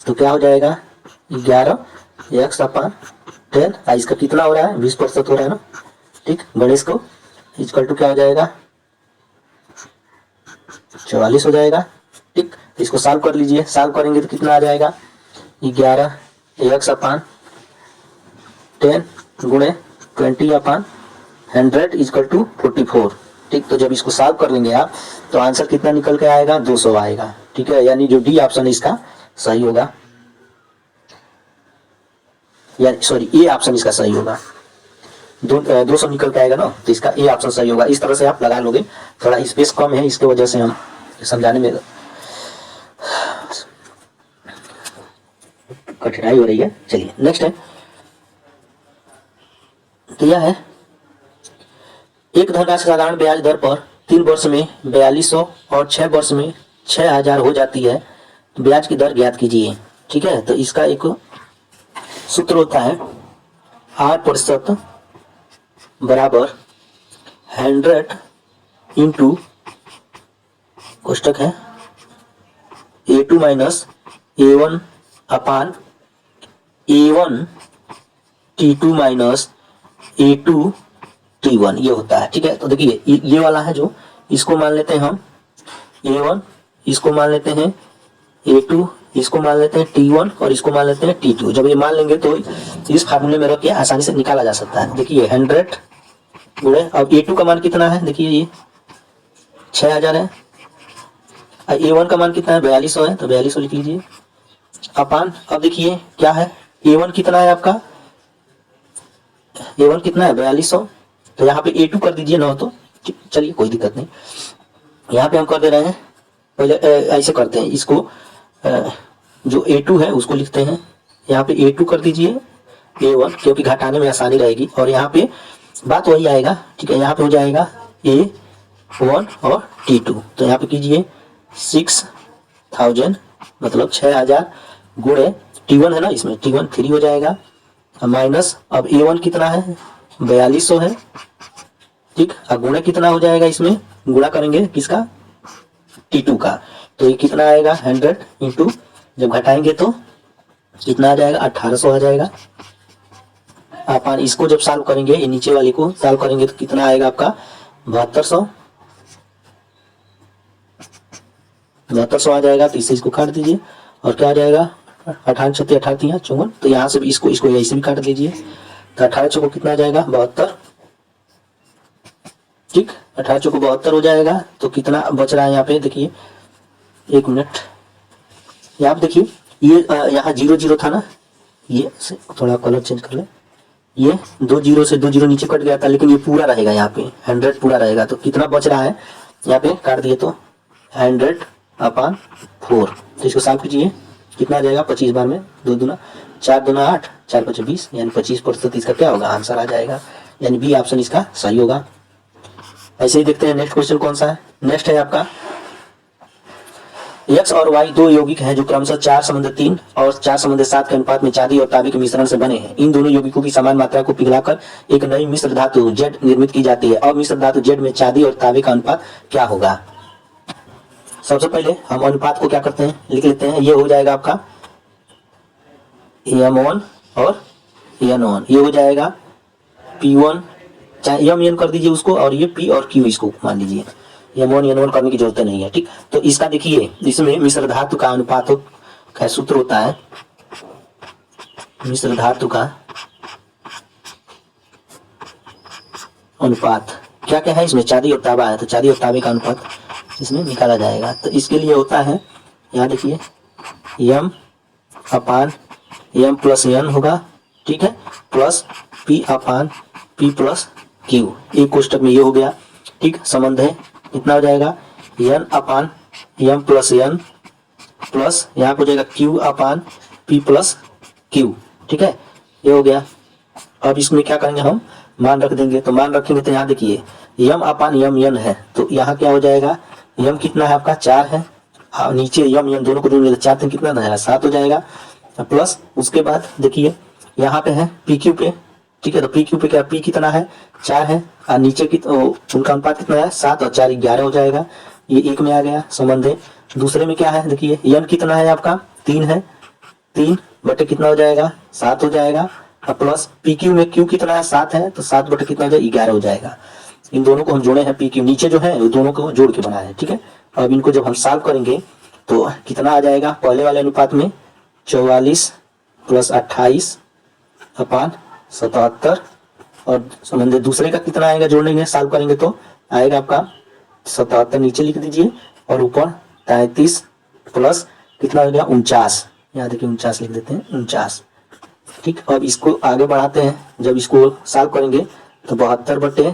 तो क्या हो जाएगा, 11x अपान 10, इसका कितना हो रहा है, 20% हो रहा है ना। ठीक, गणेश को इक्वल टू क्या हो जाएगा, 44 हो जाएगा। ठीक, इसको सॉल्व कर लीजिए, सॉल्व करेंगे तो कितना आ जाएगा, 11x अपान 10 गुणे 20 अपान 100 इक्वल टू 44। ठीक, तो जब इसको सॉल्व कर लेंगे आप तो आंसर कितना निकल के आएगा, 200 आएगा। ठीक है, यानी जो डी ऑप्शन है इसका सही होगा, यानी सॉरी ए ऑप्शन इसका सही होगा। 200 निकल के आएगा ना, तो इसका ए ऑप्शन सही होगा। इस तरह से आप लगा लोगे, थोड़ा स्पेस कम है इसके वजह से हम समझाने में कठिनाई हो रही है। चलिए नेक्स्ट है, तो यह है, एक धनराशि साधारण ब्याज दर पर 3 वर्ष में 4200 और 6 वर्ष में 6000 हो जाती है। तो ब्याज की दर ज्ञात कीजिए। ठीक है, तो इसका एक सूत्र होता है 8% बराबर 100 इंटू कोष्टक है A2 माइनस A1 अपान A1 T2 minus A2 T1 ये होता है। ठीक है, तो देखिए ये वाला है जो, इसको मान लेते हैं हम A1, इसको मान लेते हैं A2, इसको मान लेते हैं T1 और इसको मान लेते हैं T2। जब ये मान लेंगे तो इस फार्मूले में रख के आसानी से निकाला जा सकता है। देखिए 100 गुणे, अब A2 का मान कितना है, देखिए ये 6000 है, A1 का मान कितना है 4200 है, तो 4200 लिख लीजिए अपान, अब देखिए क्या है A1 कितना है आपका, A1 कितना है 4200, तो यहाँ पे A2 कर दीजिए 9, तो चलिए कोई दिक्कत नहीं, यहाँ पे हम कर दे रहे हैं। पहले ऐसे करते हैं इसको, जो A2 है उसको लिखते हैं, यहाँ पे A2 कर दीजिए A1, क्योंकि घटाने में आसानी रहेगी, और यहाँ पे बात वही आएगा। ठीक है, यहाँ पे हो जाएगा A1 और T2, तो यहाँ पे कीजिए 6000 मतलब 6000 गुणे T1 है ना, इसमें T1 3 हो जाएगा, माइनस अब A1 कितना है 4200 है। ठीक, अब गुणा कितना हो जाएगा, इसमें गुणा करेंगे किसका, T2 का, तो ये कितना आएगा 100 इंटू, जब घटाएंगे तो कितना आ जाएगा 1800 आ जाएगा। अपन इसको जब सॉल्व करेंगे, ये नीचे वाली को सॉल्व करेंगे तो कितना आएगा आपका 7200 आ जाएगा। तो इससे इसको काट दीजिए और क्या आ जाएगा 18 छत्ती 18 3 54, तो यहाँ से भी इसको ऐसे भी काट दीजिए, तो 18 चौको कितना आ जाएगा 72। ठीक, 18 चौको 72 हो जाएगा, तो कितना बच रहा है यहाँ पे देखिए, एक मिनट, यहाँ पे देखिए ये यहाँ 0 था ना, ये थोड़ा कलर चेंज कर ले, ये 2 0 से 2 0 नीचे कट गया था, लेकिन ये पूरा रहेगा, यहाँ पे 100 पूरा रहेगा, तो कितना बच रहा है यहाँ पे काट दिए तो 100/4, तो इसको साफ कीजिए कितना आ जाएगा 25 बार में 2 दूना 4 दूना 8 4 5 20, यानी 25% इसका क्या होगा आंसर आ जाएगा, यानी बी ऑप्शन इसका सही होगा। ऐसे ही देखते हैं नेक्स्ट क्वेश्चन कौन सा है। नेक्स्ट है आपका x और y दो यौगिक हैं जो क्रमशः 4:3 और 4:7 के अनुपात में चांदी और तांबे के मिश्रण से बने हैं। इन दोनों यौगिकों की समान मात्रा को पिघलाकर एक नई मिश्र धातु Z निर्मित की जाती है। अब मिश्र धातु Z में चांदी और तांबे का अनुपात क्या होगा। सबसे पहले हम अनुपात को क्या करते हैं लिख लेते हैं, ये हो जाएगा आपका M1 और N1, ये हो जाएगा P1, चाहे M N कर दीजिए उसको, और ये P और Q इसको मान लीजिए, M1 N1 करने की जरूरत नहीं है। ठीक, तो इसका देखिए इसमें मिश्र धातु का अनुपात का सूत्र होता है, मिश्र धातु का अनुपात क्या क्या है, इसमें चांदी और तांबा है, तो चांदी और तांबे का अनुपात इसमें निकाला जाएगा। तो इसके लिए होता है, यहाँ देखिए M/M + N होगा, ठीक है, प्लस P/P + Q, एक कोष्टक में ये हो गया। ठीक, संबंध है कितना हो जाएगा N/M + N प्लस यहाँ पे हो जाएगा Q/P + Q। ठीक है, ये हो गया। अब इसमें क्या करेंगे हम मान रख देंगे, तो मान रखेंगे तो यहाँ देखिए M/M N है, तो यहाँ क्या हो जाएगा M कितना है आपका 4 है, और नीचे M N दोनों को जोड़ 4 से कितना है 7 हो जाएगा, प्लस उसके बाद देखिए यहाँ पे है PQ पे। ठीक है, तो PQ पे क्या P कितना है 4 है, और नीचे की उनका अनुपात कितना है 7 और 4 11 हो जाएगा, ये एक में आ गया संबंध है। दूसरे में क्या है देखिए N कितना है आपका 3 है, 3 बटे कितना हो जाएगा 7 हो जाएगा, और प्लस PQ में Q कितना है 7 है, तो 7 बटे कितना हो जाएगा 11 हो जाएगा। इन दोनों को हम जोड़े हैं, PQ नीचे जो है दोनों को जोड़ के बनाए हैं। ठीक है, अब इनको जब हम सॉल्व करेंगे तो कितना आ जाएगा, पहले वाले अनुपात में 44 + 28/77, और संबंध दूसरे का कितना आएगा जोड़ेंगे सॉल्व करेंगे तो आएगा आपका 77 नीचे लिख दीजिए, और ऊपर 33 प्लस कितना हो गया 49, यहाँ देखिए 49 लिख देते हैं 49। ठीक, अब इसको आगे बढ़ाते हैं, जब इसको सॉल्व करेंगे तो 72 बटे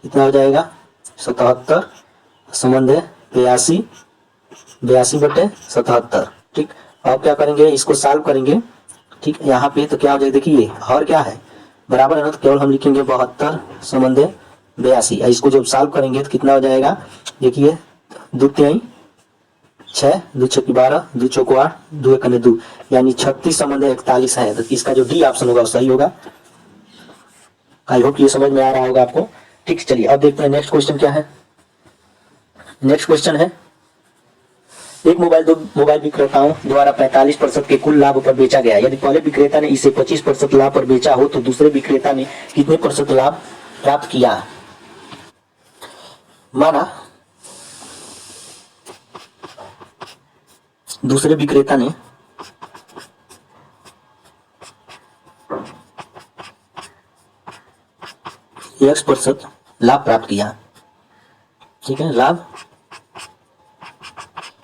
कितना हो जाएगा 77, संबंध है 82 बटे 77। ठीक, अब क्या करेंगे इसको सॉल्व करेंगे। ठीक, यहाँ पे तो क्या हो जाएगा देखिए और क्या है बराबर है ना, तो केवल हम लिखेंगे 72 संबंध है 82, इसको जब सॉल्व करेंगे तो कितना हो जाएगा देखिए 2 3 6 2 6 12 2 चौको 8 2 1 2 यानी 36 संबंध 41 है। तो इसका जो डी ऑप्शन होगा वो सही होगा। आई होप ये समझ में आ रहा होगा आपको। ठीक, चलिए अब देखते हैं नेक्स्ट क्वेश्चन क्या है। नेक्स्ट क्वेश्चन है, एक मोबाइल दो मोबाइल विक्रेताओं द्वारा 45% के कुल लाभ पर बेचा गया। यदि पहले विक्रेता ने इसे 25% लाभ पर बेचा हो तो दूसरे विक्रेता ने कितने % लाभ प्राप्त किया। माना दूसरे विक्रेता ने X% लाभ प्राप्त किया, ठीक है, लाभ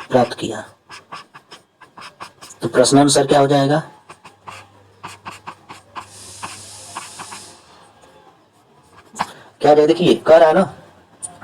प्राप्त किया। तो प्रश्नानुसार क्या हो जाएगा, क्या हो जाएगा, देखिए कह रहा है ना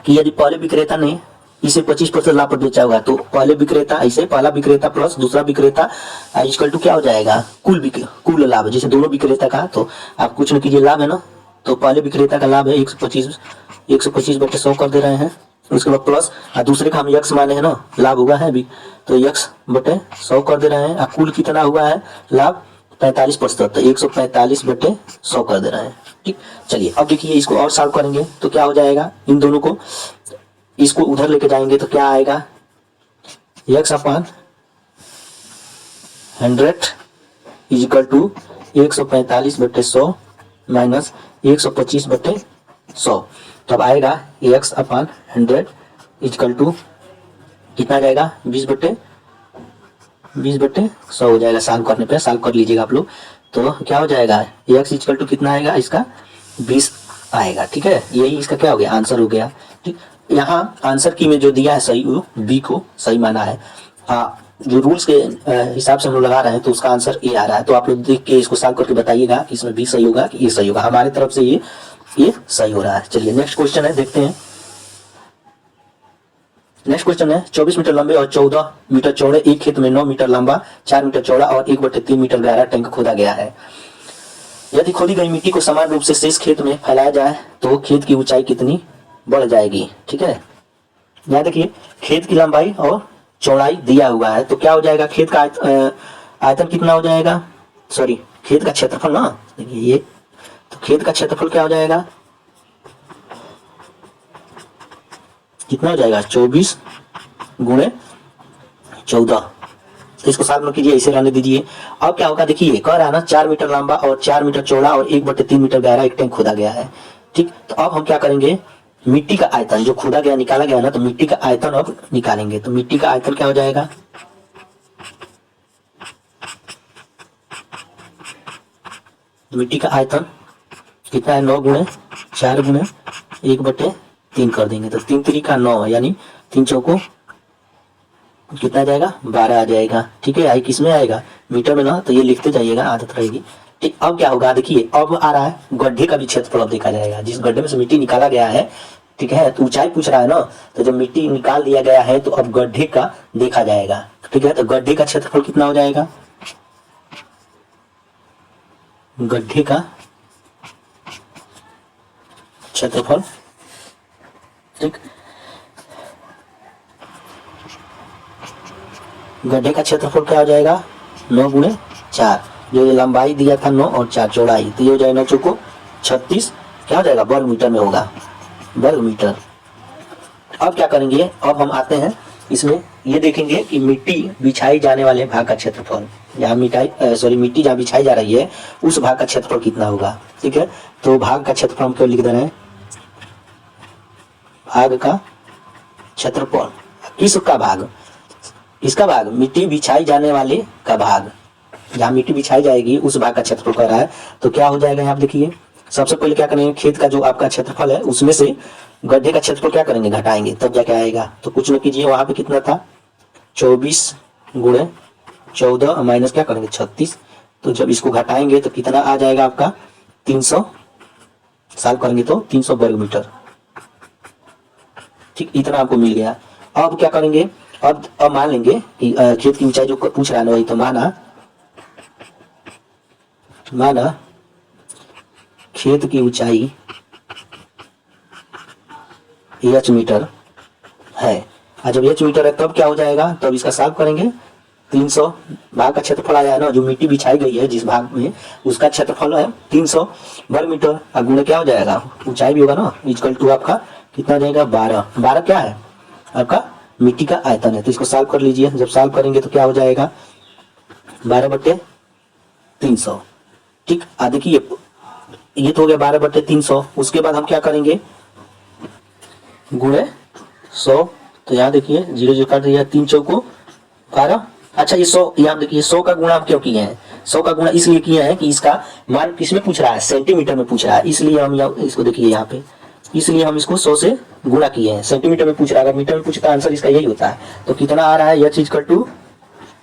कि यदि पहले विक्रेता ने इसे 25% लाभ पर बेचा हुआ तो पहले विक्रेता ऐसे पहला विक्रेता प्लस दूसरा विक्रेता इक्वल टू क्या हो जाएगा, कुल लाभ। जैसे दोनों विक्रेता का, तो आप कुछ न कीजिए लाभ है ना, तो पहले विक्रेता का लाभ है 125 बटे 100 कर दे रहे हैं। उसके बाद प्लस दूसरे का हम x माने हैं ना, लाभ हुआ है अभी, तो x बटे 100 कर दे रहे हैं। कुल कितना हुआ है लाभ 45%, तो 145 बटे 100 कर दे रहे हैं। ठीक, चलिए अब देखिए इसको और सॉल्व करेंगे तो क्या हो जाएगा, इन दोनों को इसको उधर लेके जाएंगे तो क्या आएगा, x upon 100 is equal to 145 बटे 100 माइनस 125 बटे 100। तब आएगा x upon 100 is equal to कितना आ जाएगा, 20 बटे 100 हो जाएगा। सॉल्व करने पे, सॉल्व कर लीजिएगा आप लोग, तो क्या हो जाएगा, x इक्वल टू कितना आएगा, इसका 20 आएगा। ठीक है, यही इसका क्या हो गया, आंसर हो गया। ठीक, यहाँ आंसर की में जो दिया है सही, वो बी को सही माना है। जो रूल्स के हिसाब से हम लोग लगा रहे हैं तो उसका आंसर ए आ रहा है। तो आप लोग देख के इसको सॉल्व करके बताइएगा कि इसमें बी सही होगा कि ए सही होगा। हमारे तरफ से ये सही हो रहा है। चलिए नेक्स्ट क्वेश्चन है, देखते हैं। नेक्स्ट क्वेश्चन है, 24 मीटर लंबे और 14 मीटर चौड़े एक खेत में 9 मीटर लंबा, 4 मीटर चौड़ा और 1/3 मीटर गहरा टैंक खोदा गया है। यदि खोदी गई मिट्टी को समान रूप से शेष खेत में फैलाया जाए तो खेत की ऊंचाई कितनी बढ़ जाएगी। ठीक है, यहाँ देखिए खेत की लंबाई और चौड़ाई दिया हुआ है, तो क्या हो जाएगा, खेत का आयतन कितना हो जाएगा, सॉरी खेत का क्षेत्रफल ना, देखिए ये, तो खेत का क्षेत्रफल क्या हो जाएगा, कितना हो जाएगा, 24 गुणे 14। तो इसको सॉल्व मत कीजिए, इसे रहने दीजिए। अब क्या होगा, देखिए कह रहा है ना 4 मीटर लंबा और 4 मीटर चौड़ा और 1/3 मीटर गहरा एक टैंक खोदा गया है। ठीक, तो अब हम क्या करेंगे, मिट्टी का आयतन जो खोदा गया निकाला गया ना, तो मिट्टी का आयतन अब निकालेंगे। तो मिट्टी का आयतन क्या हो जाएगा, तो मिट्टी का आयतन कितना है, 9 गुणे 4 गुणे 1/3 कर देंगे, तो 3 3 का 9 यानी 3 चौको कितना आ जाएगा, 12 आ जाएगा। ठीक है, आई किस में आएगा, मीटर में ना, तो ये लिखते जाइएगा, आदत रहेगी। ठीक, अब क्या होगा, देखिए अब आ रहा है गड्ढे का भी क्षेत्रफल देखा जाएगा, जिस गड्ढे में से मिट्टी निकाला गया है। ठीक है, तो ऊंचाई पूछ रहा है ना, तो जब मिट्टी निकाल दिया गया है तो अब गड्ढे का देखा जाएगा। ठीक है, तो गड्ढे का क्षेत्रफल कितना हो जाएगा, गड्ढे का क्षेत्रफल, ठीक, गड्ढे का क्षेत्रफल क्या हो जाएगा, 9 गुणे 4, जो ये लंबाई दिया था 9 और 4 चौड़ाई, तो ये हो जाएगा 9 चौको 36, क्या हो जाएगा, वर्ग मीटर में होगा, वर्ग मीटर। अब क्या करेंगे, अब हम आते हैं इसमें, ये देखेंगे कि मिट्टी बिछाई जाने वाले भाग का क्षेत्रफल, जहाँ मिट्टी जहाँ बिछाई जा रही है उस भाग का क्षेत्रफल कितना होगा। ठीक है, तो भाग का क्षेत्रफल हम क्यों लिख दे रहे हैं, भाग का क्षेत्रफल, किसका भाग, किसका भाग, मिट्टी बिछाई जाने वाले का भाग, जहाँ मिट्टी बिछाई जाएगी उस भाग का क्षेत्रफल कर रहा है। तो क्या हो जाएगा, यहाँ देखिए सबसे पहले क्या करेंगे, खेत का जो आपका क्षेत्रफल है उसमें से गड्ढे का क्षेत्रफल क्या करेंगे, घटाएंगे, तब जाके आएगा। तो कुछ न कीजिए, वहां पे कितना था, 24 गुणे 14 माइनस क्या करेंगे 36, तो जब इसको घटाएंगे तो कितना आ जाएगा आपका 300, सॉल्व करेंगे तो 300 वर्ग मीटर। ठीक, इतना आपको मिल गया। अब क्या करेंगे, अब मान लेंगे कि खेत की ऊंचाई जो पूछ रहा है वही, तो माना खेत की ऊंचाई h मीटर है और जब h मीटर है तब क्या हो जाएगा, तब इसका सॉल्व करेंगे 300 भाग का क्षेत्रफल आया है ना, जो मिट्टी बिछाई गई है जिस भाग में उसका क्षेत्रफल है 300 वर्ग मीटर। और गुणे क्या हो जाएगा, ऊंचाई भी होगा ना, इक्वल टू आपका कितना जाएगा 12। 12 क्या है आपका मिट्टी का आयतन है। तो इसको सॉल्व कर लीजिए, जब सॉल्व करेंगे तो क्या हो जाएगा 12/300। ठीक, देखिए ये तो हो गया 12/300। उसके बाद हम क्या करेंगे गुणे 100। तो यहाँ देखिए 0 0 काट दिया, 3 चौको 12। अच्छा ये 100, यहाँ देखिए 100 का गुणा हम क्यों किए हैं, 100 का गुणा इसलिए किए हैं कि इसका मान किसमें पूछ रहा है, सेंटीमीटर में पूछ रहा है, इसलिए हम इसको देखिए यहाँ पे, इसलिए हम इसको 100 से गुणा किए हैं। सेंटीमीटर में पूछ रहा है, अगर मीटर में पूछता है आंसर इसका यही होता है। तो कितना आ रहा है, यह चीज कर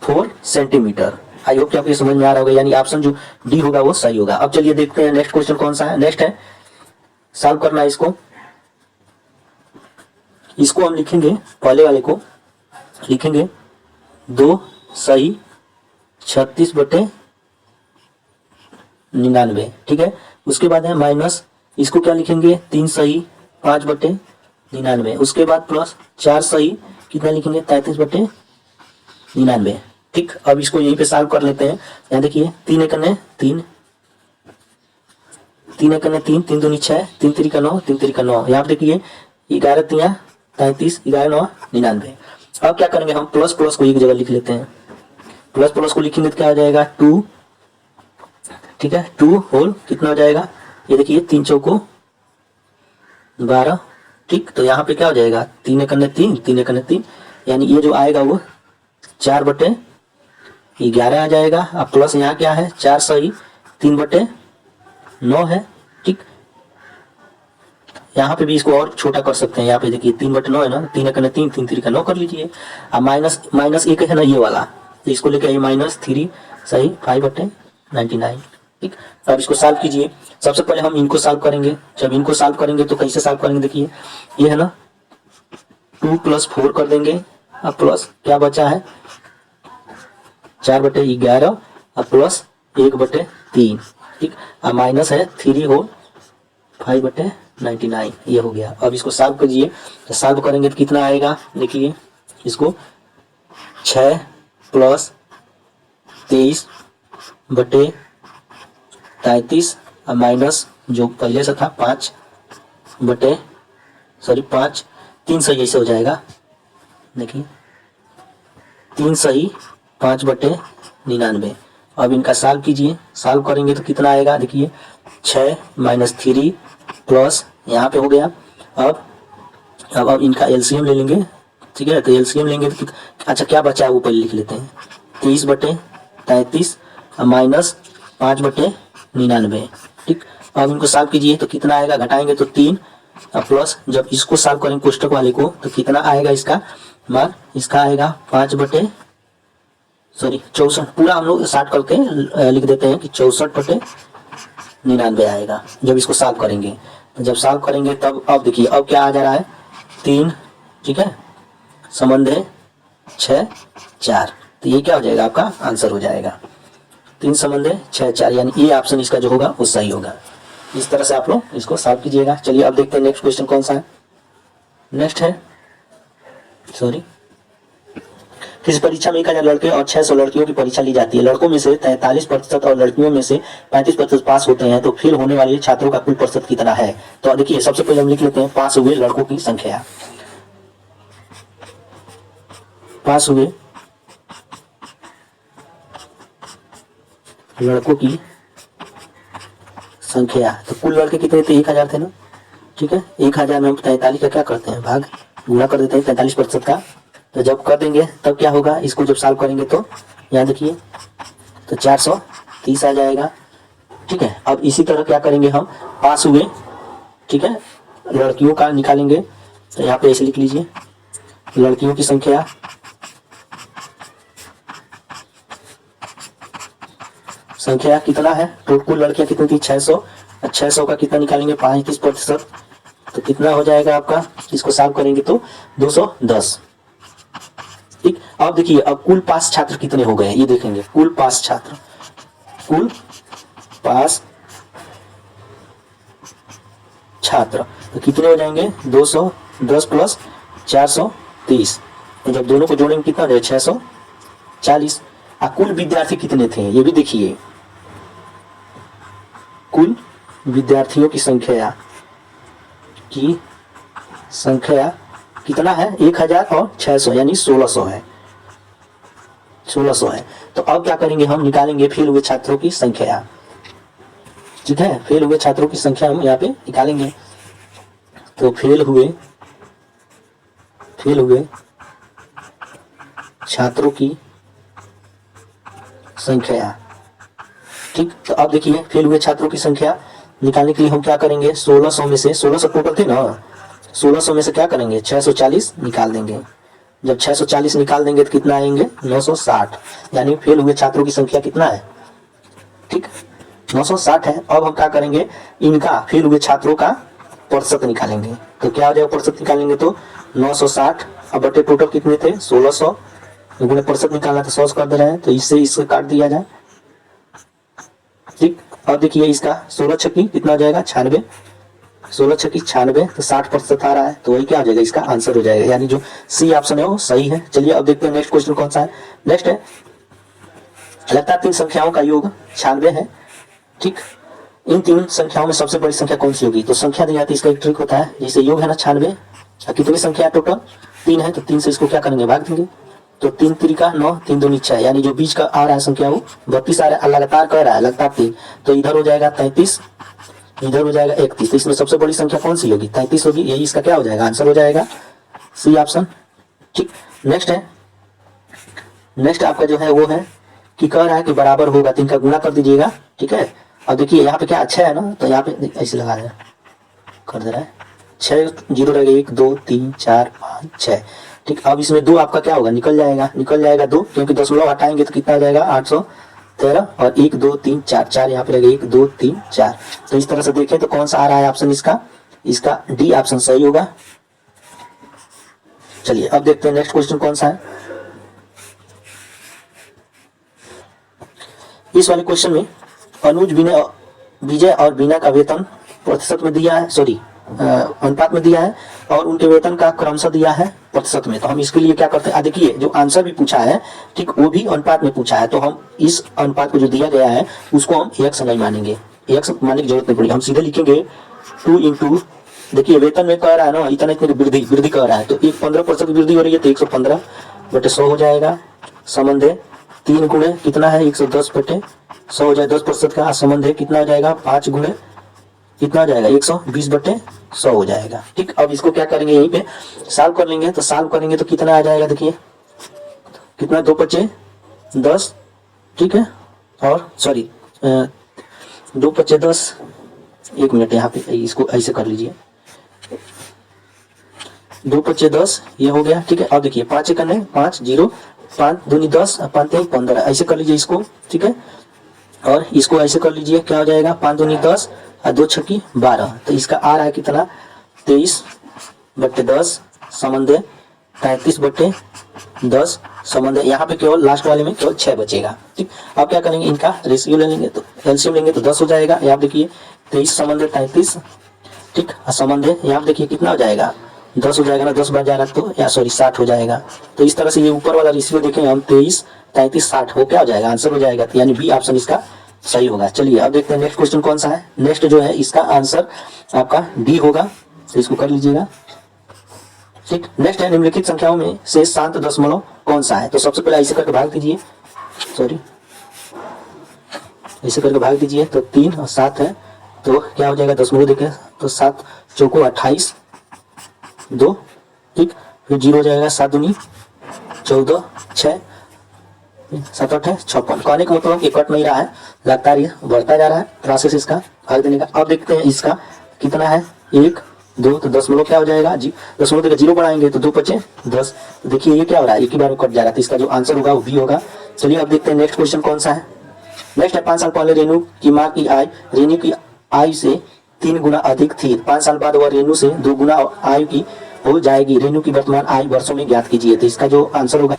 4 सेंटीमीटर। आई होप कि आपको समझ में आ रहा होगा, यानी ऑप्शन जो डी होगा वो सही होगा। अब चलिए देखते हैं नेक्स्ट क्वेश्चन कौन सा है। नेक्स्ट है सॉल्व करना है इसको हम लिखेंगे, पहले वाले को लिखेंगे 2 सही 36/99। ठीक है, उसके बाद है माइनस, इसको क्या लिखेंगे 3 सही 5/99। उसके बाद प्लस 4 सही कितना लिखेंगे 33/99। ठीक, अब इसको यहीं पे सॉल्व कर लेते हैं। यहाँ देखिए 3 एकने 3, 3 एकने 3, 3 दूनी 6, 3 3 9, 3 3 9। यहाँ पे देखिए 11 3 33, 11 9 99। अब क्या करेंगे हम प्लस प्लस को एक जगह लिख लेते हैं, प्लस प्लस को लिखेंगे तो क्या हो जाएगा 2। ठीक है, 2 होल कितना हो जाएगा, ये देखिए 3 चौको 12। ठीक, तो यहाँ पे क्या हो जाएगा 3 एकने 3, 3 एकने 3, यानी ये जो आएगा वो 4/11 आ जाएगा। अब प्लस यहाँ क्या है 4 सही 3/9 है। ठीक, यहाँ पे भी इसको और छोटा कर सकते हैं, यहाँ पे देखिए 3/9 है ना, 3 एकने 3, 3 3 9 कर लीजिए। अब माइनस एक है ना ये वाला, तो इसको लेके आइए -3 सही 5/99। ठीक, अब इसको सॉल्व कीजिए। सबसे पहले हम इनको सॉल्व करेंगे। जब इनको सॉल्व करेंगे तो कैसे सॉल्व करेंगे, देखिए ये है ना 2 + 4 कर देंगे। अब प्लस क्या बचा है 4/11 और प्लस 1/3। ठीक, अब माइनस है 3 होल 5/99, ये हो गया। अब इसको सॉल्व कीजिए, तो सॉल्व करेंगे तो कितना आएगा, देखिए इसको 6 + 23/33 और माइनस जो पहले से था 5 3 सही ऐसे हो जाएगा। देखिए 3 सही 5/99। अब इनका सॉल्व कीजिए, सॉल्व करेंगे तो कितना आएगा, देखिए 6 - 3 प्लस यहाँ पे हो गया। अब इनका एलसीएम ले लेंगे। ठीक है, तो एलसीएम लेंगे तो अच्छा क्या बचा है वो पहले लिख लेते हैं, 23/33 और माइनस 5/99। ठीक, अब इनको सॉल्व कीजिए तो कितना आएगा, घटाएंगे तो 3 और प्लस जब इसको सॉल्व करेंगे कोष्टक वाले को तो कितना आएगा इसका मान, इसका आएगा 64, पूरा हम लोग 60 करके लिख देते हैं कि 64/99 आएगा जब इसको सॉल्व करेंगे। तो जब सॉल्व करेंगे तब अब देखिए अब क्या आ जा रहा है 3। ठीक है, संबंध है 6 4, तो ये क्या हो जाएगा आपका आंसर हो जाएगा 3 संबंध है 6 4, यानी ये ऑप्शन इसका जो होगा वो सही होगा। इस तरह से आप लोग इसको सॉल्व कीजिएगा। चलिए अब देखते हैं नेक्स्ट क्वेश्चन कौन सा है। नेक्स्ट है किसी परीक्षा में 1000 लड़के और 600 लड़कियों की परीक्षा ली जाती है। लड़कों में से 43% और लड़कियों में से 35% पास होते हैं, तो फेल होने वाले छात्रों का कुल प्रतिशत कितना है। तो देखिए सबसे पहले हम लिख लेते हैं पास हुए लड़कों की संख्या। पास हुए लड़कों की संख्या, तो कुल लड़के कितने थे 1000 थे ना। ठीक है, 1000 में हम 43 का क्या करते हैं भाग, गुणा कर देते हैं 43% का। तो जब कर देंगे तब क्या होगा, इसको जब सॉल्व करेंगे तो यहाँ देखिए तो 430 आ जाएगा। ठीक है, अब इसी तरह क्या करेंगे हम पास हुए, ठीक है, लड़कियों का निकालेंगे। तो यहाँ पे ऐसे लिख लीजिए लड़कियों की संख्या कितना है, तो कुल लड़कियां कितनी थी 600, 600 का कितना निकालेंगे 35%, तो कितना हो जाएगा आपका, इसको सॉल्व करेंगे तो 210। ठीक, अब देखिए अब कुल पास छात्र कितने हो गए ये देखेंगे। कुल पास छात्र तो कितने हो जाएंगे 210 + 430। तो जब दोनों को जोड़ेंगे कितना हो जाएगा 640। कुल विद्यार्थी कितने थे ये भी देखिए, कुल विद्यार्थियों की संख्या कितना है 1600 यानी 1600 है, 1600 है। तो अब क्या करेंगे हम निकालेंगे फेल हुए छात्रों की संख्या, ठीक है। फेल हुए छात्रों की संख्या हम यहाँ पे निकालेंगे। तो फेल हुए छात्रों की संख्या, ठीक। तो अब देखिए फेल हुए छात्रों की संख्या निकालने के लिए हम क्या करेंगे, 1600 में से 1600 टोटल थे ना, 1600 में से क्या करेंगे 640 निकाल देंगे। जब 640 निकाल देंगे तो कितना आएंगे 960, यानी फेल हुए छात्रों की संख्या कितना है, ठीक 960 है। अब हम क्या करेंगे, इनका फेल हुए छात्रों का प्रतिशत निकालेंगे। तो क्या हो जाएगा, प्रतिशत निकालेंगे तो 960 अब बटे टोटल कितने थे 1600, गुणे प्रतिशत निकालना तो 100 कर दे रहे हैं, तो इससे इसको काट दिया जाए, ठीक। अब देखिए इसका 16 छक्की कितना हो जाएगा 96, 16 छक्की 96, तो 60% आ रहा है, तो वही क्या हो जाएगा इसका आंसर हो जाएगा, यानी जो सी ऑप्शन है वो सही है। चलिए अब देखते हैं नेक्स्ट क्वेश्चन कौन सा है। नेक्स्ट है लगातार 3 संख्याओं का योग 96 है, ठीक। इन 3 संख्याओं में सबसे बड़ी संख्या कौन सी होगी, तो संख्या दी जाती है, इसका एक ट्रिक होता है, जैसे योग है ना 96, कितनी संख्या टोटल 3 है, तो 3 से इसको क्या करेंगे भाग देंगे, तो 3 त्रिका 9, 3 दूनी 6, यानी जो बीच का आ रहा है संख्या वो 32 आ रहा है, लगातार कह रहा है लगातार 3, तो इधर हो जाएगा 33, इधर हो जाएगा 31, तो इसमें सबसे बड़ी संख्या कौन सी होगी 33 होगी, यही इसका क्या हो जाएगा आंसर हो जाएगा सी ऑप्शन, ठीक। नेक्स्ट है, नेक्स्ट आपका जो है वो है कि कह रहा है कि बराबर होगा 3 का गुणा कर दीजिएगा, ठीक है। अब देखिए यहाँ पे क्या अच्छा है ना, तो यहाँ पे ऐसे लगा दे कर दे रहा है, 6 जीरो रहेगा 1 2 3 4 5 6, ठीक। अब इसमें 2 आपका क्या होगा निकल जाएगा 2, क्योंकि 10 हटाएंगे तो कितना आ जाएगा 813, और 1 2 3 4 4 यहाँ पे रहेगा 1 2 3 4, तो इस तरह से देखें तो कौन सा आ रहा है ऑप्शन इसका डी ऑप्शन सही होगा। चलिए अब देखते हैं नेक्स्ट क्वेश्चन कौन सा है। इस वाले क्वेश्चन में अनुज विजय और बीना का वेतन प्रतिशत में दिया है, सॉरी अनुपात में दिया है, और उनके वेतन का क्रमशः दिया है प्रतिशत में। तो हम इसके लिए क्या करते हैं, देखिए जो आंसर भी पूछा है, ठीक, वो भी अनुपात में पूछा है, तो हम इस अनुपात को जो दिया गया है उसको हम x नहीं मानेंगे, x मानने की जरूरत नहीं पड़ेगी, हम सीधे लिखेंगे 2 इंटू, देखिए वेतन में कह रहा है ना इतना इतने वृद्धि कह रहा है, तो 15% वृद्धि हो रही है, तो 115 बटे 100 हो जाएगा। संबंध है 3 गुणे कितना है 110 बटे 100 हो जाएगा 10% का, संबंध है कितना हो जाएगा 5 गुणे कितना हो जाएगा 120 बटे 100 हो जाएगा, ठीक। अब इसको क्या करेंगे यहीं पे सॉल्व कर लेंगे, तो सॉल्व करेंगे तो कितना आ जाएगा, देखिए कितना 2 पचे 10, ठीक है, और सॉरी 2 पचे 10, 1 मिनट यहाँ पे इसको ऐसे कर लीजिए, 2 पचे 10 ये हो गया, ठीक है। अब देखिए 5 करने 5 0 5 दूनी 10 5 3 15, ऐसे कर लीजिए इसको, ठीक है, और इसको ऐसे कर लीजिए, क्या हो जाएगा 5 दूनी 10 और 2 छक्की 12, तो इसका आ रहा है कितना 23 बटे 10, संबंध 33 बटे 10, संबंध यहाँ पे केवल लास्ट वाले में केवल 6 बचेगा, ठीक। अब क्या करेंगे इनका रेशियो ले लेंगे, तो एलसीएम लेंगे तो 10 हो जाएगा, यहाँ देखिए 23 संबंध 33, ठीक, संबंध यहाँ देखिए कितना हो जाएगा 10 हो जाएगा ना, 10 बढ़ जाएगा तो या सॉरी 60 हो जाएगा। तो इस तरह से ये ऊपर वाला रेशियो देखें हम 23 33 60 हो क्या हो जाएगा आंसर हो जाएगा, तो यानी बी ऑप्शन इसका सही होगा। चलिए अब देखते हैं नेक्स्ट क्वेश्चन कौन सा है। नेक्स्ट जो है इसका आंसर आपका डी होगा, तो इसको कर लीजिएगा, ठीक। नेक्स्ट है निम्नलिखित संख्याओं में से शांत दशमलव कौन सा है, तो सबसे पहले ऐसे करके भाग दीजिए, सॉरी ऐसे करके भाग दीजिए, तो 3 और 7 है, तो क्या हो जाएगा दशमलव देखें तो 7 चौको 28 2, ठीक, फिर 0 हो जाएगा 7 दूनी 14 6 7 8 है 56, कहने का मतलब कि कट नहीं रहा है, लगातार ये बढ़ता जा रहा है प्रोसेस इसका भाग देने का। अब देखते हैं इसका कितना है 1 2, तो दशमलव क्या हो जाएगा जी, दशमलव देकर 0 बढ़ाएंगे तो 2 पचे 10, देखिए ये क्या हो रहा है एक ही बार में कट जाएगा, तो इसका जो आंसर होगा वो बी होगा। चलिए अब देखते हैं नेक्स्ट क्वेश्चन कौन सा है। नेक्स्ट है 5 साल पहले रेणु की माँ की आय रेणु की आयु से 3 गुना अधिक थी, 5 साल बाद वह रेणु से 2 गुना आयु की हो जाएगी, रेणु की वर्तमान आयु वर्षों में ज्ञात कीजिए। तो इसका जो आंसर होगा,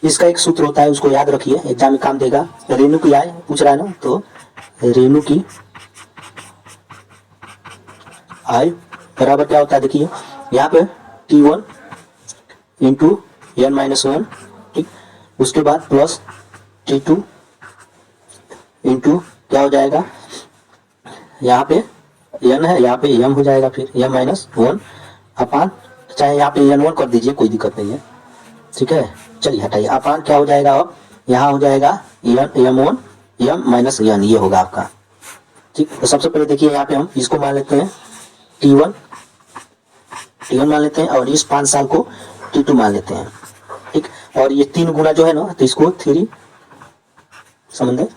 इसका एक सूत्र होता है उसको याद रखिए, एग्जाम में काम देगा। रेणु की आय पूछ रहा है ना, तो रेणु की आय बराबर क्या होता है, देखिए यहाँ पे T1 into n minus one, ठीक। उसके बाद प्लस T2 इंटू क्या हो जाएगा, यहाँ पे n है, यहाँ पे m हो जाएगा, फिर m माइनस वन अपान, चाहे यहाँ पे n1 कर दीजिए, कोई दिक्कत नहीं है, ठीक है। चलिए हटाइए, अपान क्या हो जाएगा, अब यहाँ हो जाएगा m1 m माइनस n, ये होगा आपका, ठीक। तो सबसे पहले देखिए यहाँ पे हम इसको मान लेते हैं T1 मान लेते हैं, और इस 5 साल को T2 मान लेते हैं, ठीक। और ये 3 गुना जो है ना, तो इसको 3 समझे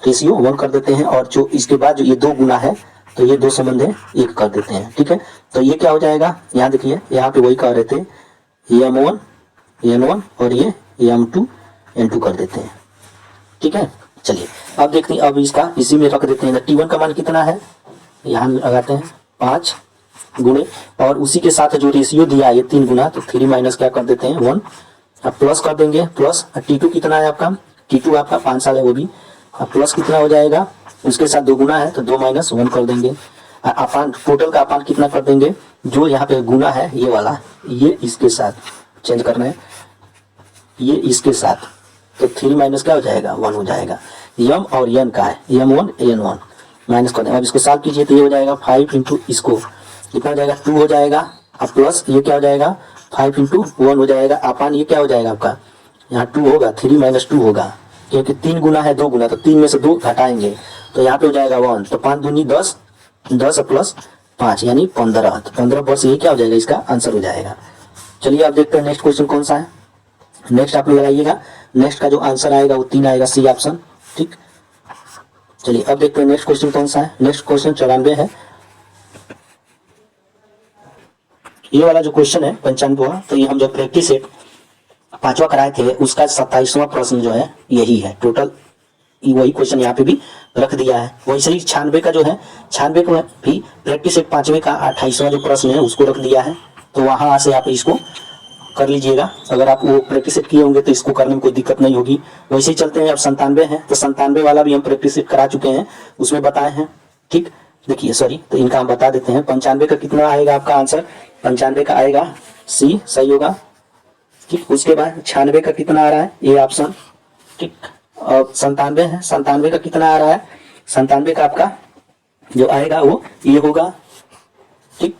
रेशियो 1 कर देते हैं, और जो इसके बाद जो ये 2 गुना है तो ये 2 समझे 1 कर देते हैं, ठीक है। तो ये क्या हो जाएगा, यहाँ देखिए, यहाँ पे वही कह रहे थे m1 n1 और ये m2 n2 कर देते हैं, ठीक है। चलिए अब देखते हैं, अब इसका इसी में रख देते हैं। T1 का मान कितना है, यहाँ लगाते हैं 5 गुणे, और उसी के साथ जो रेशियो दिया है ये 3 गुना, तो 3 माइनस क्या कर देते हैं 1, अब प्लस कर देंगे, प्लस T2 कितना है आपका, T2 आपका 5 साल है वो भी, अब प्लस कितना हो जाएगा, उसके साथ 2 गुना है तो 2 माइनस 1 कर देंगे, अपान टोटल का अपान कितना कर देंगे, जो यहाँ पे गुना है ये वाला, ये इसके साथ चेंज करना है, ये इसके साथ, तो 3 माइनस क्या हो जाएगा 1 हो जाएगा, m और n का है, m1 n1 माइनस कर देंगे। अब इसको सॉल्व कीजिए तो ये हो जाएगा 5 इंटू इसको कितना हो जाएगा 2 हो जाएगा, अब प्लस ये क्या हो जाएगा 5 इंटू 1 हो जाएगा, अपान ये क्या हो जाएगा आपका, यहाँ 2 होगा, 3 माइनस 2 होगा, क्योंकि 3 गुना है 2 गुना, तो 3 में से 2 घटाएंगे तो यहाँ पे हो जाएगा 1, तो 5 दूनी 10, 10 प्लस 5 यानी 15, तो 15 वर्ष ये क्या हो जाएगा, इसका आंसर हो जाएगा। चलिए अब देखते हैं नेक्स्ट क्वेश्चन कौन सा है, नेक्स्ट आप लोग लगाइएगा, नेक्स्ट का जो आंसर आएगा वो 3 आएगा, सी ऑप्शन, ठीक। चलिए अब देखते हैं नेक्स्ट क्वेश्चन कौन सा है, नेक्स्ट क्वेश्चन 94 है, ये वाला जो क्वेश्चन है 95वां, तो ये हम जो प्रैक्टिस सेट 5वां कराए थे उसका 27वां प्रश्न जो है यही है, टोटल वही क्वेश्चन यहाँ पे भी रख दिया है। वैसे ही 96 का जो है, 96 को भी प्रैक्टिस सेट 5वें का 28वां जो प्रश्न है उसको रख दिया है, तो वहां से आप इसको कर लीजिएगा, अगर आप वो प्रैक्टिस सेट किए होंगे तो इसको करने में कोई दिक्कत नहीं होगी। वैसे ही चलते हैं, अब 97 है, तो 97 वाला भी हम प्रैक्टिस सेट करा चुके हैं, उसमें बताए हैं, ठीक। देखिए सॉरी, तो इनका हम बता देते हैं। 95 का कितना आएगा आपका आंसर, 95 का आएगा सी, सही होगा, ठीक। उसके बाद 96 का कितना आ रहा है, ए ऑप्शन, ठीक। और 97 है, 97 का कितना आ रहा है, 97 का आपका जो आएगा वो ये होगा, ठीक।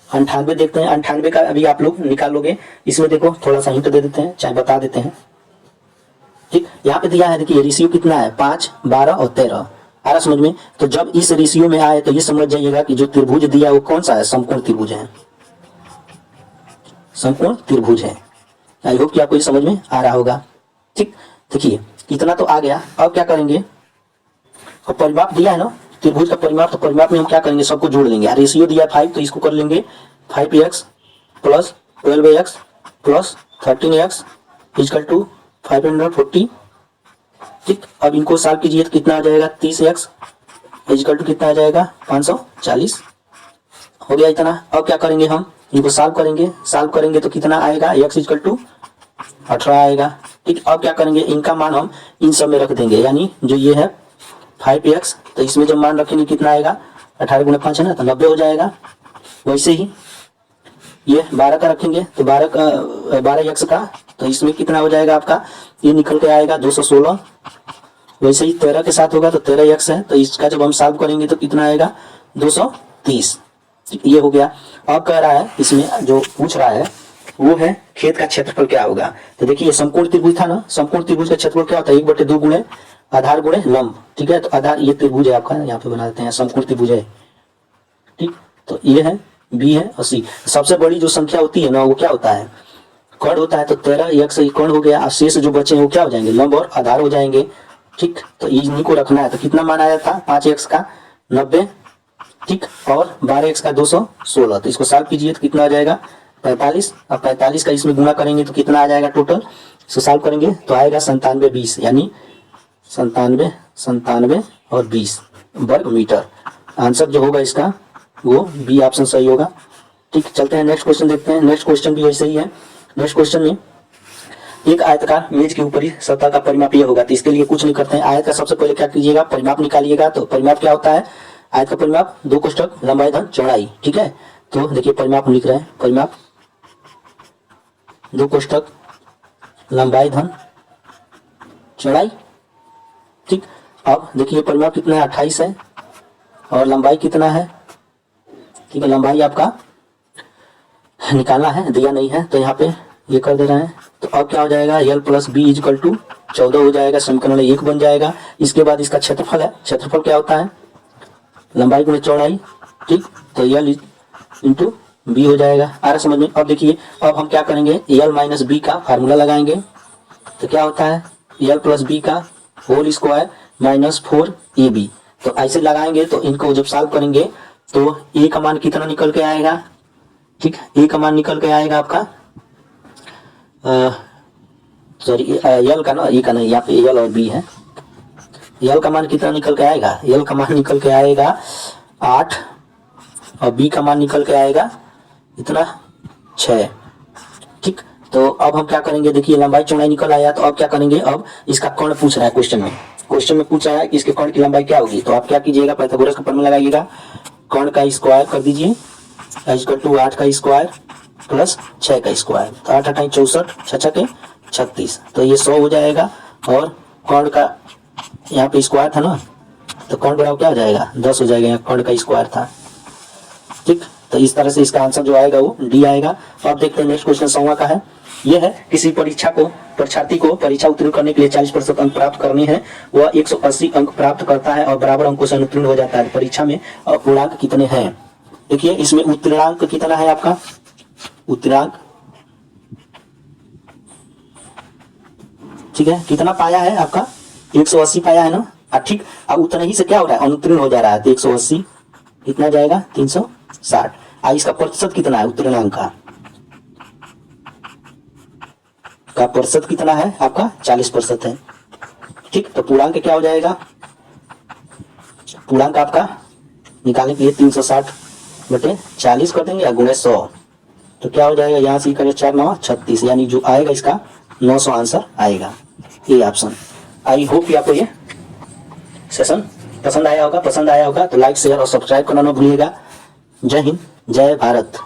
98 देखते हैं, 98 का अभी आप लोग निकालोगे, इसमें देखो थोड़ा सा हिंट दे देते हैं, चाहे बता देते हैं, ठीक। यहाँ पे दिया है, देखिए रेशियो कितना है 5, 12 और 13, आ रहा समझ में। तो जब इस रेशियो में आए तो ये समझ जाइएगा कि जो त्रिभुज दिया है वो कौन सा है, समकोण त्रिभुज है, समकोण त्रिभुज है। आई होप कि आपको ये समझ में आ रहा होगा, ठीक। देखिए इतना तो आ गया, अब क्या करेंगे, और परिमाप दिया है ना त्रिभुज का परिमाप, तो परिमाप में हम क्या करेंगे, सबको जोड़ लेंगे। रेशियो दिया 5, तो इसको कर लेंगे 5x plus 12x plus 13x equal to 540, ठीक। अब इनको सॉल्व कीजिए तो कितना आ जाएगा, 30x इक्वल टू कितना आ जाएगा 540, हो गया इतना। अब क्या करेंगे, हम इनको सॉल्व करेंगे तो कितना आएगा, x इक्वल टू 18 आएगा, ठीक। अब क्या करेंगे, इनका मान हम इन सब में रख देंगे, यानी जो ये है 5x, तो इसमें जब मान रखेंगे कितना आएगा, 18 गुना 5 है ना, तो 90 हो जाएगा। वैसे ही ये 12 का रखेंगे तो 12x का, तो इसमें कितना हो जाएगा आपका, ये निकल के आएगा 216। वैसे ही 13 के साथ होगा तो 13x है, तो इसका जब हम सॉल्व करेंगे तो कितना आएगा 230, ये हो गया। अब कह रहा है, इसमें जो पूछ रहा है वो है खेत का क्षेत्रफल क्या होगा। तो देखिए समकोण त्रिभुज था ना, समकोण त्रिभुज का क्षेत्रफल क्या होता है, 1/2 गुणे आधार गुणे लंब, ठीक है। तो आधार ये त्रिभुज है आपका, यहाँ पे बना देते हैं, समकोण त्रिभुज है, ठीक। तो ये है बी है और सी। सबसे बड़ी जो संख्या होती है ना वो क्या होता है, कर्ण होता है, तो 13x कर्ण हो गया, शेष जो बचे वो क्या हो जाएंगे, लंब और आधार हो जाएंगे, ठीक। तो इन्हीं को रखना है। तो कितना मान आया था, 5x का 90, ठीक, और 12x का 216, तो इसको सॉल्व कीजिए तो कितना आ जाएगा 45। अब 45 का इसमें गुणा करेंगे तो कितना आ जाएगा टोटल, इसको सॉल्व करेंगे तो आएगा 97 20, यानी 97 और 20 वर्ग मीटर। आंसर जो होगा इसका वो बी ऑप्शन सही होगा, ठीक। चलते हैं नेक्स्ट क्वेश्चन देखते हैं। नेक्स्ट क्वेश्चन भी वैसे ही है। नेक्स्ट क्वेश्चन में एक आयताकार मेज के ऊपरी सतह का परिमाप ये होगा, तो इसके लिए कुछ नहीं करते हैं, आयत का सबसे पहले क्या कीजिएगा, परिमाप निकालिएगा। तो परिमाप क्या होता है, आयत का परिमाप 2 कोष्ठक लंबाई धन चौड़ाई, ठीक है। तो देखिए परिमाप लिख रहे हैं, परिमाप दो कोष्टक लंबाई धन चौड़ाई। ठीक, अब देखिए परिमाप कितना है 28 है और लंबाई कितना है। ठीक है, लंबाई आपका निकालना है, दिया नहीं है तो यहाँ पे ये कर दे रहे हैं। तो अब क्या हो जाएगा, L plus B equal to 14 हो जाएगा, समीकरण 1 बन जाएगा। इसके बाद इसका क्षेत्रफल है, क्षेत्रफल क्या होता है लंबाई गुणे चौड़ाई। ठीक, तो L इंटू बी हो जाएगा। आ रहा समझ में। अब देखिए अब हम क्या करेंगे, L माइनस बी का फार्मूला लगाएंगे। तो क्या होता है L प्लस बी का होल स्क्वायर माइनस 4ab। तो ऐसे लगाएंगे तो इनको जब सॉल्व करेंगे तो a का मान कितना निकल के आएगा। ठीक, a का मान निकल के आएगा आपका सॉरी L का ना, e का नहीं, यहाँ पे L और b है। L का मान कितना निकल के आएगा, L का मान निकल के आएगा 8 और b का मान निकल के आएगा इतना 6। ठीक, तो अब हम क्या करेंगे, देखिए लंबाई चौड़ाई निकल आया। तो अब क्या करेंगे, अब इसका कर्ण पूछ रहा है क्वेश्चन में पूछ रहा है कि इसके कर्ण की लंबाई क्या होगी। तो आप क्या कीजिएगा, पाइथागोरस का फॉर्मूला लगाइएगा, कर्ण का स्क्वायर कर दीजिए इक्वल टू 8 का स्क्वायर प्लस 6 का स्क्वायर। तो 8 8 64 6 के 36, तो ये 100 हो जाएगा। और कर्ण का यहाँ पे स्क्वायर था ना, तो कर्ण बराबर क्या हो जाएगा 10 हो जाएगा, यहाँ कर्ण का स्क्वायर था। ठीक, तो इस तरह से इसका आंसर जो आएगा वो डी आएगा। अब देखते हैं नेक्स्ट क्वेश्चन 100वां का है। यह है किसी परीक्षार्थी को परीक्षा उत्तीर्ण करने के लिए 40% अंक प्राप्त करने हैं, वह 180 अंक प्राप्त करता है और बराबर अंकों से अनुत्तीर्ण हो जाता है। परीक्षा में पूर्णांक कितने हैं। देखिए इसमें उत्तीर्णांक कितना है आपका, उत्तीर्णांक ठीक है कितना पाया है आपका 180 पाया है ना। ठीक, अब उतना ही से क्या हो रहा है अनुत्तीर्ण हो जा रहा है। तो 180 कितना जाएगा 360। इसका प्रतिशत कितना है उत्तीर्णांक का प्रतिशत कितना है आपका 40% है। ठीक, तो पूर्णांक क्या हो जाएगा, पूर्णांक आपका निकालने के लिए 360 बटे 40 कर देंगे या गुणे 100। तो क्या हो जाएगा, यहाँ से करें 4 9 36, यानी जो आएगा इसका 900 आंसर आएगा, ये ऑप्शन। आई होप कि आपको ये सेशन पसंद आया होगा तो लाइक शेयर और सब्सक्राइब करना न भूलिएगा। जय हिंद, जय भारत।